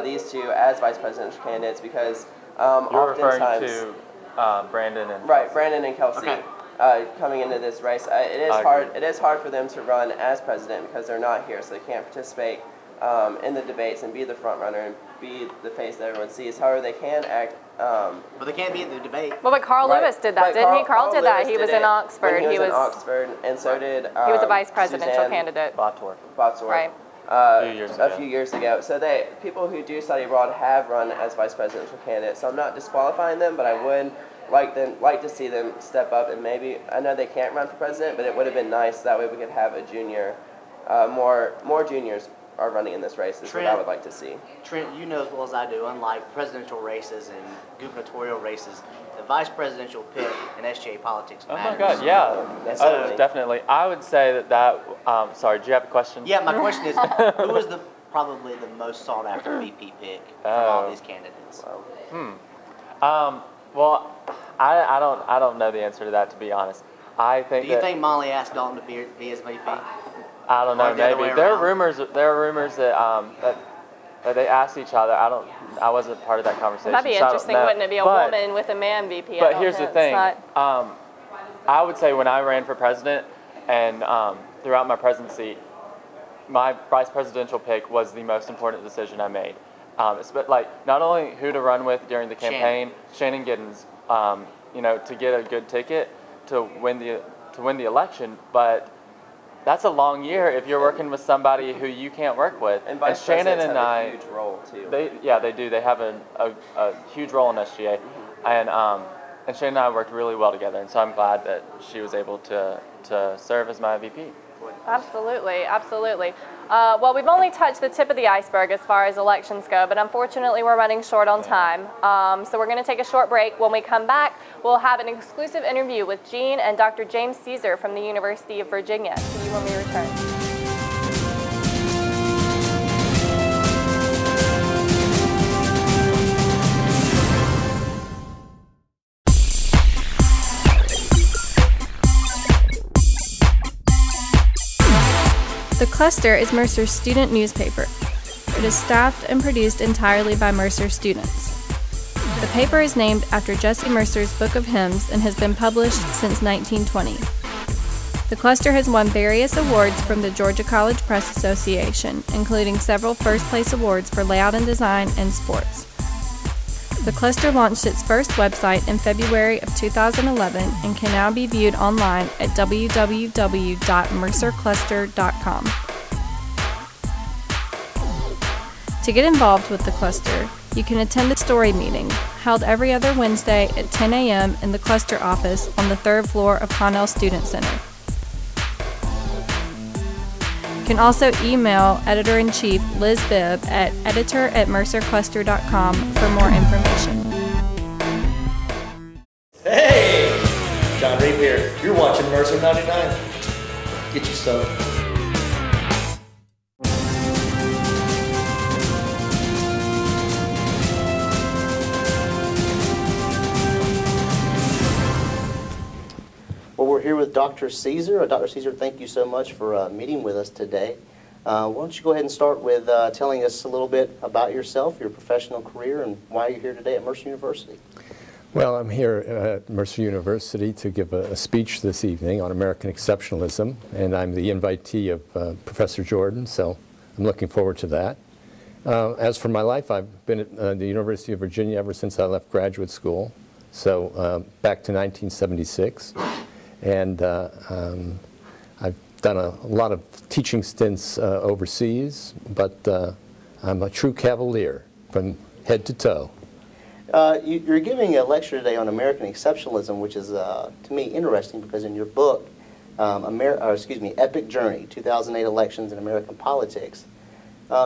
these 2 as vice presidential candidates because you're referring to Brandon and Kelsey. Brandon and Kelsey. Coming into this race, it is hard for them to run as president because they're not here, so they can't participate in the debates and be the front runner and be the face that everyone sees. However, they can act. But they can't be in the debate. Well, but Carl Lewis did that, didn't he? Carl did that. He was in Oxford. He was in Oxford, and so did. He was a vice presidential candidate. Botswer. Right. A few years ago. So people who do study abroad have run as vice presidential candidates. So I'm not disqualifying them, but I would like to see them step up and maybe. I know they can't run for president, but it would have been nice that way we could have a junior, more juniors are running in this race is what I would like to see. Trent, you know as well as I do, unlike presidential races and gubernatorial races, the vice presidential pick in SGA politics matters. Oh my God, yeah. Definitely. I would say that sorry, do you have a question? Yeah, my question is, who is probably the most sought after VP pick from all these candidates? Well, I don't know the answer to that, to be honest. I think. Do you think Molly asked Dalton to be his VP? I don't know. Maybe there are rumors that they asked each other. I wasn't part of that conversation. That'd be interesting, wouldn't it? Be a woman with a man VP. But here's the thing. I would say when I ran for president and throughout my presidency, my vice presidential pick was the most important decision I made. But like not only who to run with during the campaign, Shannon Giddens, to get a good ticket to win the election, but that's a long year if you're working with somebody who you can't work with. And vice Shannon and I, have a huge role too. They do. They have a huge role in SGA, and Shannon and I worked really well together. And so I'm glad that she was able to serve as my VP. Absolutely, absolutely. Well, we've only touched the tip of the iceberg as far as elections go, but unfortunately we're running short on time. So we're going to take a short break. When we come back, we'll have an exclusive interview with Gene and Dr. James Caesar from the University of Virginia. See you when we return. The Cluster is Mercer's student newspaper. It is staffed and produced entirely by Mercer students. The paper is named after Jesse Mercer's Book of Hymns and has been published since 1920. The Cluster has won various awards from the Georgia College Press Association, including several first-place awards for layout and design and sports. The Cluster launched its first website in February of 2011 and can now be viewed online at www.mercercluster.com. To get involved with the cluster, you can attend a story meeting held every other Wednesday at 10 a.m. in the cluster office on the 3rd floor of Connell Student Center. You can also email Editor-in-Chief Liz Bibb at editor@mercercluster.com for more information. Hey! John Reeve here. You're watching Mercer 99. Get you some. Well, we're here with Dr. Caesar. Dr. Caesar, thank you so much for meeting with us today. Why don't you go ahead and start with telling us a little bit about yourself, your professional career, and why you're here today at Mercer University. Well, I'm here at Mercer University to give a speech this evening on American exceptionalism, and I'm the invitee of Professor Jordan, so I'm looking forward to that. As for my life, I've been at the University of Virginia ever since I left graduate school, so back to 1976. And I've done a lot of teaching stints overseas, but I'm a true cavalier from head to toe. You're giving a lecture today on American exceptionalism, which is, to me, interesting because in your book, Epic Journey, 2008 Elections in American Politics,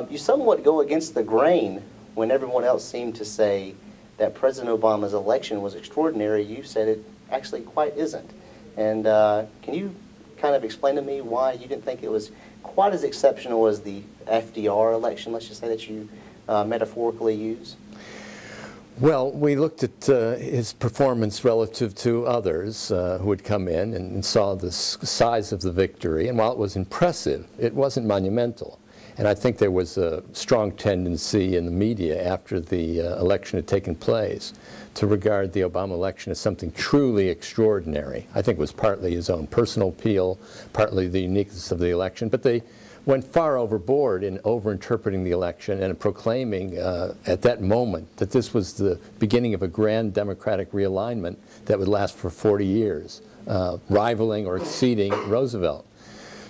you somewhat go against the grain when everyone else seemed to say that President Obama's election was extraordinary. You said it actually quite isn't. And can you kind of explain to me why you didn't think it was quite as exceptional as the FDR election, let's just say, that you metaphorically use? Well, we looked at his performance relative to others who had come in and saw the size of the victory. And while it was impressive, it wasn't monumental. And I think there was a strong tendency in the media after the election had taken place to regard the Obama election as something truly extraordinary. I think it was partly his own personal appeal, partly the uniqueness of the election, but they went far overboard in overinterpreting the election and proclaiming at that moment that this was the beginning of a grand democratic realignment that would last for 40 years, rivaling or exceeding Roosevelt.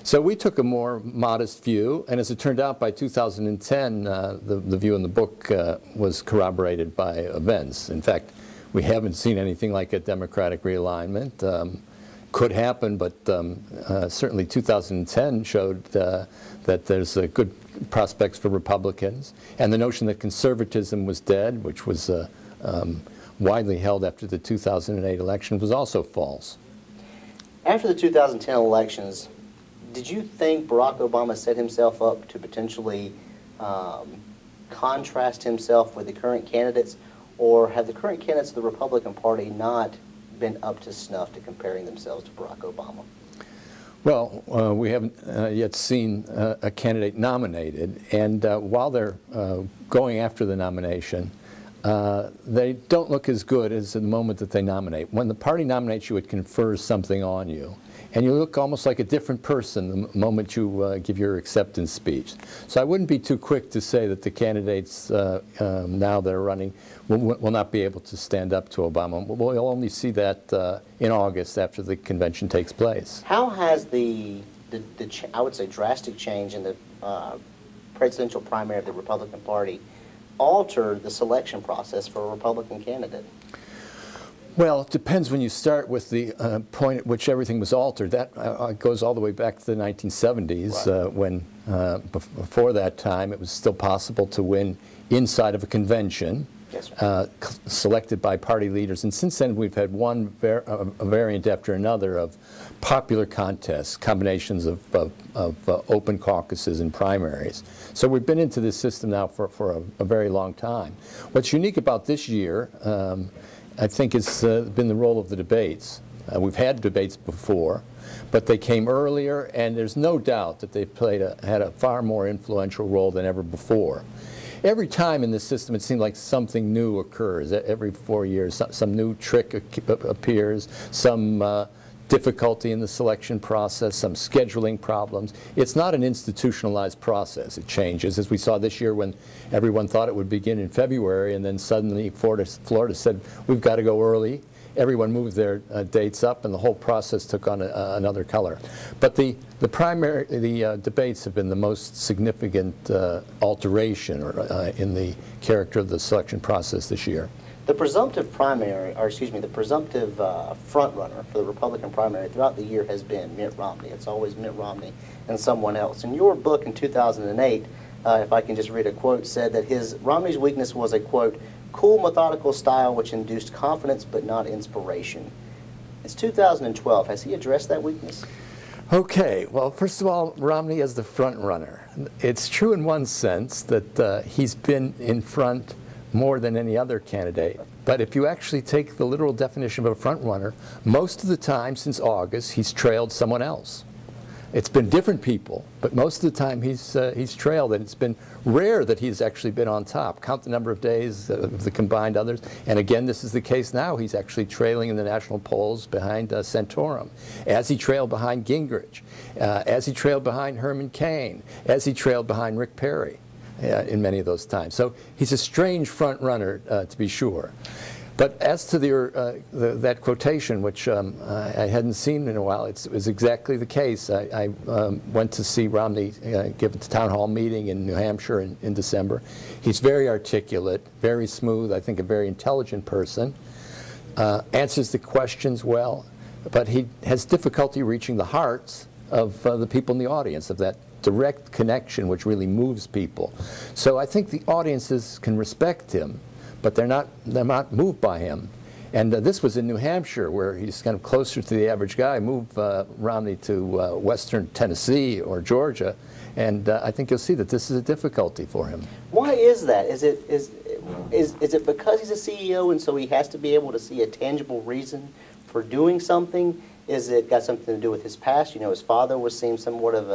So we took a more modest view, and as it turned out, by 2010, the view in the book was corroborated by events. In fact, we haven't seen anything like a democratic realignment. Could happen, but certainly 2010 showed that there's good prospects for Republicans, and the notion that conservatism was dead, which was widely held after the 2008 election, was also false. After the 2010 elections, did you think Barack Obama set himself up to potentially contrast himself with the current candidates, or have the current candidates of the Republican Party not been up to snuff to comparing themselves to Barack Obama? Well, we haven't yet seen a candidate nominated, and while they're going after the nomination, they don't look as good as the moment that they nominate. When the party nominates you, it confers something on you, and you look almost like a different person the moment you give your acceptance speech. So I wouldn't be too quick to say that the candidates now that are running will not be able to stand up to Obama. We'll only see that in August after the convention takes place. How has the I would say, drastic change in the presidential primary of the Republican Party altered the selection process for a Republican candidate? Well, it depends when you start with the point at which everything was altered. That goes all the way back to the 1970s, right. When before that time it was still possible to win inside of a convention. Yes, selected by party leaders, and since then we've had one variant after another of popular contests, combinations of open caucuses and primaries. So we've been into this system now for a very long time. What's unique about this year, I think, has been the role of the debates. We've had debates before, but they came earlier, and there's no doubt that they've had a far more influential role than ever before. Every time in this system, it seems like something new occurs. Every 4 years, some new trick appears, some difficulty in the selection process, some scheduling problems. It's not an institutionalized process. It changes, as we saw this year when everyone thought it would begin in February, and then suddenly Florida said, we've got to go early. everyone moved their dates up, and the whole process took on another color. But the debates have been the most significant alteration in the character of the selection process this year. The presumptive primary, or excuse me, the presumptive front runner for the Republican primary throughout the year has been Mitt Romney. It's always Mitt Romney and someone else. In your book in 2008, if I can just read a quote, said that Romney's weakness was a, quote, cool, methodical style which induced confidence but not inspiration. It's 2012. Has he addressed that weakness? Okay. Well, first of all, Romney is the front runner. It's true in one sense that he's been in front more than any other candidate. But if you actually take the literal definition of a front runner, most of the time since August, he's trailed someone else. It's been different people, but most of the time he's trailed, and it's been rare that he's actually been on top. Count the number of days of the combined others, and again, this is the case now. He's actually trailing in the national polls behind Santorum, as he trailed behind Gingrich, as he trailed behind Herman Cain, as he trailed behind Rick Perry in many of those times. So he's a strange front runner, to be sure. But as to that quotation, which I hadn't seen in a while, it was exactly the case. I went to see Romney give a town hall meeting in New Hampshire in December. He's very articulate, very smooth, I think a very intelligent person, answers the questions well, but he has difficulty reaching the hearts of the people in the audience, of that direct connection which really moves people. So I think the audiences can respect him, but they're not moved by him. And this was in New Hampshire, where he's kind of closer to the average guy. Move Romney to western Tennessee or Georgia, and I think you'll see that this is a difficulty for him. Why is that? Is it because he's a CEO and so he has to be able to see a tangible reason for doing something? Is it got something to do with his past? You know, his father was seeing somewhat of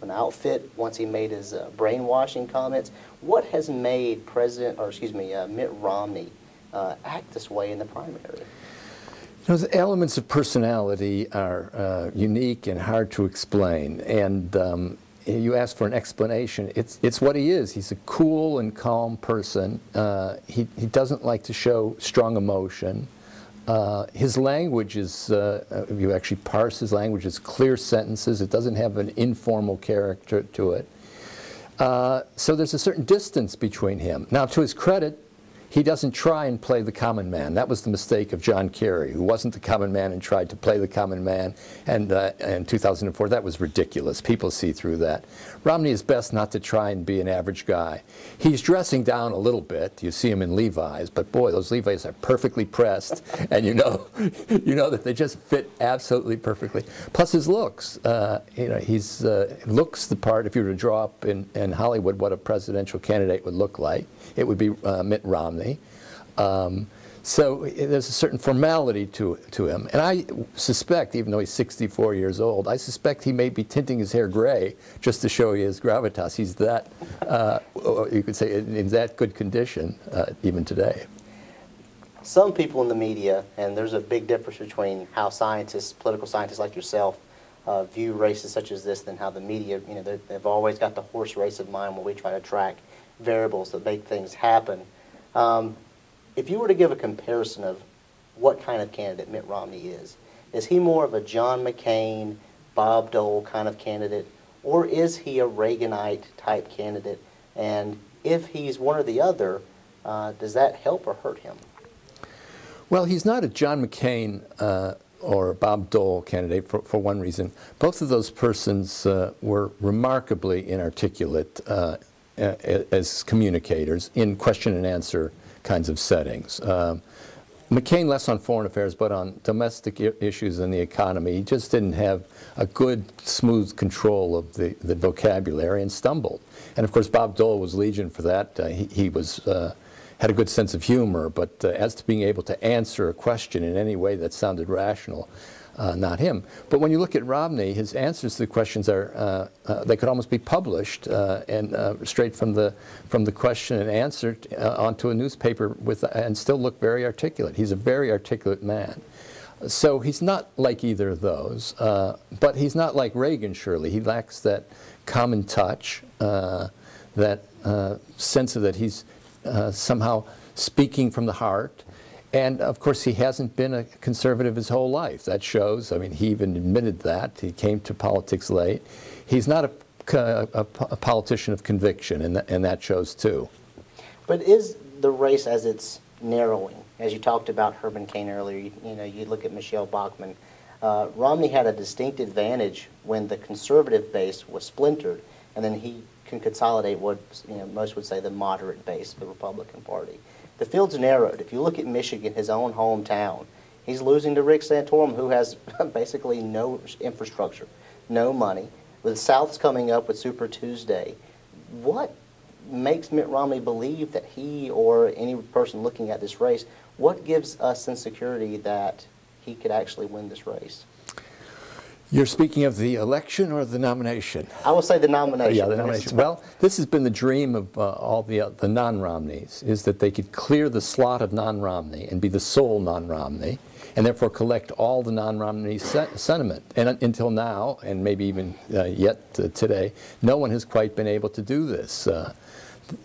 an outfit once he made his brainwashing comments. What has made Mitt Romney act this way in the primary? You know, the elements of personality are unique and hard to explain. And you ask for an explanation. It's what he is. He's a cool and calm person. He doesn't like to show strong emotion. His language is, if you actually parse his language, it's clear sentences. It doesn't have an informal character to it. So there's a certain distance between him. Now, to his credit, he doesn't try and play the common man. That was the mistake of John Kerry, who wasn't the common man and tried to play the common man. And in 2004, that was ridiculous. People see through that. Romney is best not to try and be an average guy. He's dressing down a little bit. You see him in Levi's, but boy, those Levi's are perfectly pressed, and you know that they just fit absolutely perfectly. Plus his looks. You know, he's looks the part. If you were to draw up in Hollywood what a presidential candidate would look like, it would be Mitt Romney. So there's a certain formality to him. And I suspect, even though he's 64 years old, I suspect he may be tinting his hair gray just to show you his gravitas. He's that, you could say, in that good condition even today. Some people in the media, and there's a big difference between how scientists, political scientists like yourself, view races such as this than how the media, you know, they've always got the horse race of mind where we try to track variables that make things happen. If you were to give a comparison of what kind of candidate Mitt Romney is he more of a John McCain, Bob Dole kind of candidate, or is he a Reaganite type candidate? And if he's one or the other, does that help or hurt him? Well, he's not a John McCain or Bob Dole candidate for one reason. Both of those persons were remarkably inarticulate as communicators in question and answer kinds of settings. McCain less on foreign affairs, but on domestic issues and the economy. He just didn't have a good, smooth control of the vocabulary and stumbled. And of course, Bob Dole was legion for that. He was had a good sense of humor, but as to being able to answer a question in any way that sounded rational, not him. But when you look at Romney, his answers to the questions are, they could almost be published and straight from the question and answer onto a newspaper and still look very articulate. He's a very articulate man. So he's not like either of those, but he's not like Reagan, surely. He lacks that common touch, that sense of that he's somehow speaking from the heart. And of course, he hasn't been a conservative his whole life. That shows. I mean, he even admitted that. He came to politics late. He's not a politician of conviction, and that shows too. But is the race, as it's narrowing, as you talked about Herman Cain earlier, you look at Michelle Bachmann, Romney had a distinct advantage when the conservative base was splintered, and then he can consolidate what most would say the moderate base of the Republican Party. The field's narrowed. If you look at Michigan, his own hometown, he's losing to Rick Santorum, who has basically no infrastructure, no money. The South's coming up with Super Tuesday. What makes Mitt Romney believe that he or any person looking at this race, what gives us sense of security that he could actually win this race? You're speaking of the election or the nomination? I will say the nomination. Yeah, the nomination. Well, this has been the dream of all the non-Romneys, is that they could clear the slot of non-Romney and be the sole non-Romney, and therefore collect all the non-Romney sentiment. And until now, and maybe even yet today, no one has quite been able to do this.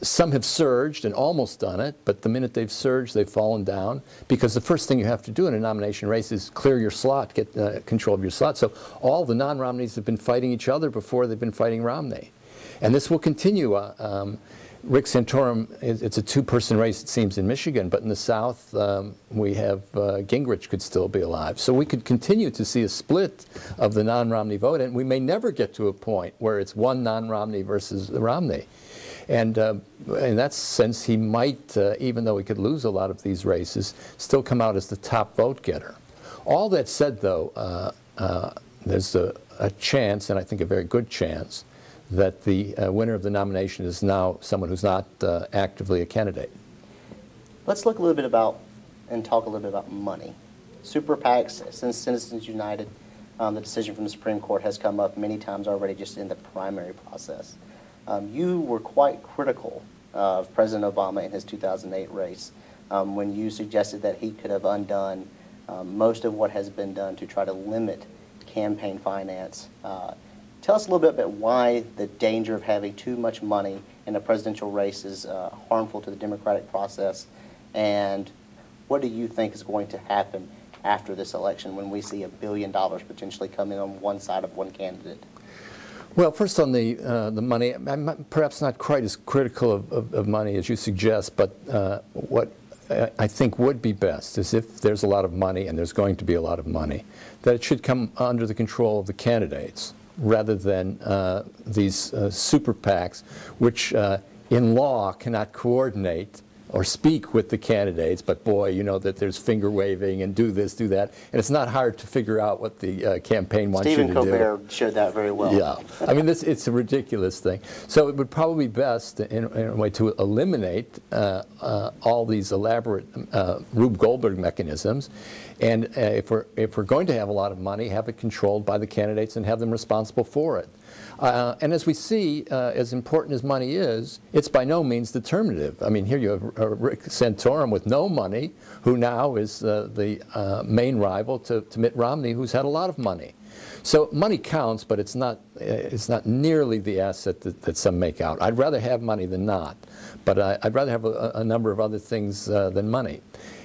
Some have surged and almost done it, but the minute they've surged, they've fallen down, because the first thing you have to do in a nomination race is clear your slot, get control of your slot. So all the non-Romneys have been fighting each other before they've been fighting Romney. And this will continue. Rick Santorum, it's a two-person race, it seems, in Michigan, but in the South, we have Gingrich could still be alive. So we could continue to see a split of the non-Romney vote, and we may never get to a point where it's one non-Romney versus Romney. And in that sense, he might, even though he could lose a lot of these races, still come out as the top vote getter. All that said, though, there's a chance, and I think a very good chance, that the winner of the nomination is now someone who's not actively a candidate. Let's look a little bit about and talk a little bit about money. Super PACs, since Citizens United, the decision from the Supreme Court has come up many times already just in the primary process. You were quite critical of President Obama in his 2008 race when you suggested that he could have undone most of what has been done to try to limit campaign finance. Tell us a little bit about why the danger of having too much money in a presidential race is harmful to the democratic process, and what do you think is going to happen after this election when we see $1 billion potentially come in on one side of one candidate? Well, first on the money, I'm perhaps not quite as critical of money as you suggest, but what I think would be best is if there's a lot of money, and there's going to be a lot of money, that it should come under the control of the candidates rather than these super PACs, which in law cannot coordinate or speak with the candidates, but boy, you know that there's finger waving and do this, do that, and it's not hard to figure out what the campaign wants you to do. Stephen Colbert showed that very well. Yeah, I mean, it's a ridiculous thing. So it would probably be best, in a way, to eliminate all these elaborate Rube Goldberg mechanisms, and if we're going to have a lot of money, have it controlled by the candidates and have them responsible for it. And as we see, as important as money is, it's by no means determinative. I mean, here you have Rick Santorum with no money, who now is the main rival to Mitt Romney, who's had a lot of money. So money counts, but it's not nearly the asset that some make out. I'd rather have money than not, but I'd rather have a number of other things than money.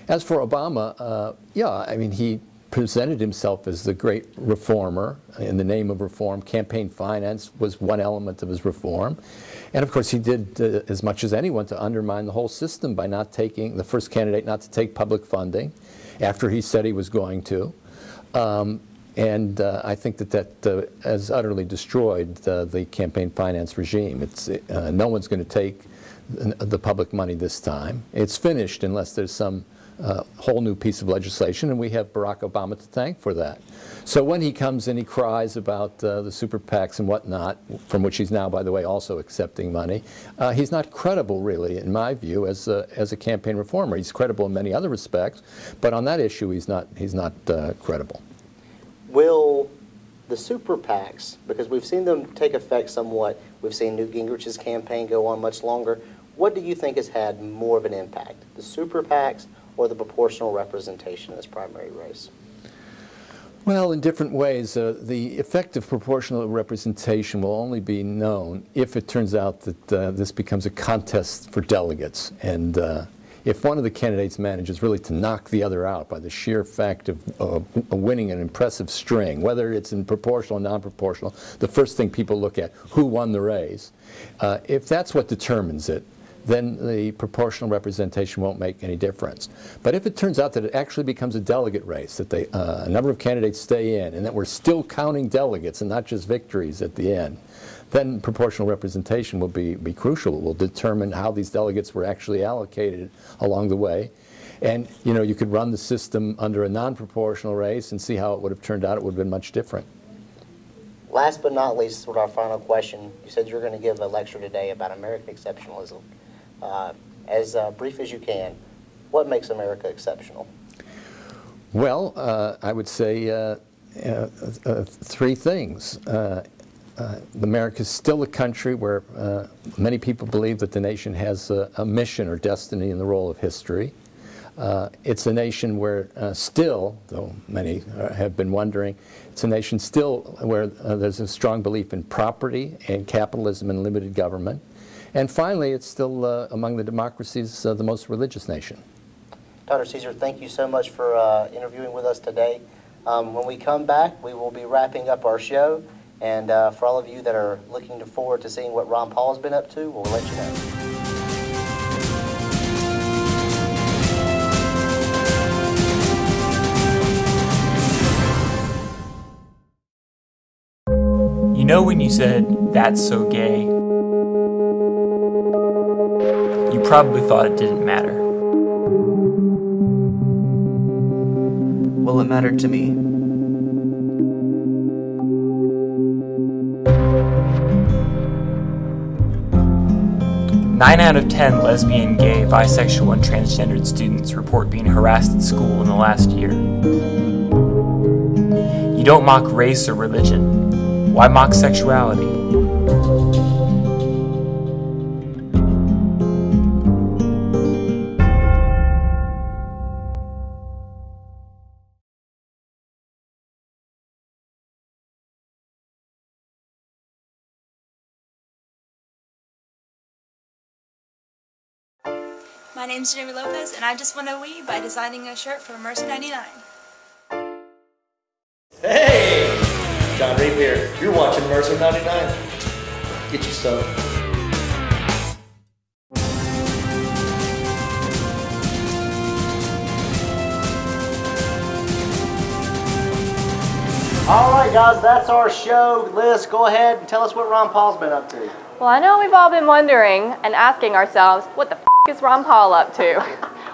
As for Obama, yeah, I mean, he presented himself as the great reformer in the name of reform. Campaign finance was one element of his reform. And of course he did as much as anyone to undermine the whole system by not taking, the first candidate not to take public funding after he said he was going to. And I think that has utterly destroyed the campaign finance regime. It's, no one's going to take the public money this time. It's finished unless there's some whole new piece of legislation, and we have Barack Obama to thank for that. So when he comes and he cries about the super PACs and whatnot, from which he's now, by the way, also accepting money, he's not credible, really, in my view, as a campaign reformer. He's credible in many other respects, but on that issue, he's not credible. Will the super PACs, because we've seen them take effect somewhat, we've seen Newt Gingrich's campaign go on much longer, what do you think has had more of an impact, the super PACs or the proportional representation in this primary race? Well, in different ways. The effect of proportional representation will only be known if it turns out that this becomes a contest for delegates. And if one of the candidates manages really to knock the other out by the sheer fact of winning an impressive string, whether it's in proportional or non-proportional, the first thing people look at, who won the race. If that's what determines it, then the proportional representation won't make any difference. But if it turns out that it actually becomes a delegate race, that a number of candidates stay in, and that we're still counting delegates and not just victories at the end, then proportional representation will be crucial. It will determine how these delegates were actually allocated along the way. And you could run the system under a non-proportional race and see how it would have turned out. It would have been much different. Last but not least, sort of our final question. You said you were going to give a lecture today about American exceptionalism. As brief as you can, what makes America exceptional? Well, I would say three things. America is still a country where many people believe that the nation has a mission or destiny in the role of history. It's a nation where still, though many have been wondering, it's a nation still where there's a strong belief in property and capitalism and limited government. And finally, it's still among the democracies the most religious nation. Dr. Caesar, thank you so much for interviewing with us today. When we come back, we will be wrapping up our show. And for all of you that are looking forward to seeing what Ron Paul's been up to, we'll let you know. You know when you said, "That's so gay," you probably thought it didn't matter. Well, it mattered to me. Nine out of 10 lesbian, gay, bisexual, and transgendered students report being harassed at school in the last year. You don't mock race or religion. Why mock sexuality? My name's Jamie Lopez, and I just won a Wii by designing a shirt for Mercer 99. Hey! John Reeve here. You're watching Mercer 99. Get you some. All right, guys, that's our show. Liz, go ahead and tell us what Ron Paul's been up to. Well, I know we've all been wondering and asking ourselves, what the f is Ron Paul up to?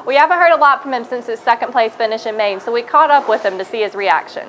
We haven't heard a lot from him since his second place finish in Maine, so we caught up with him to see his reaction.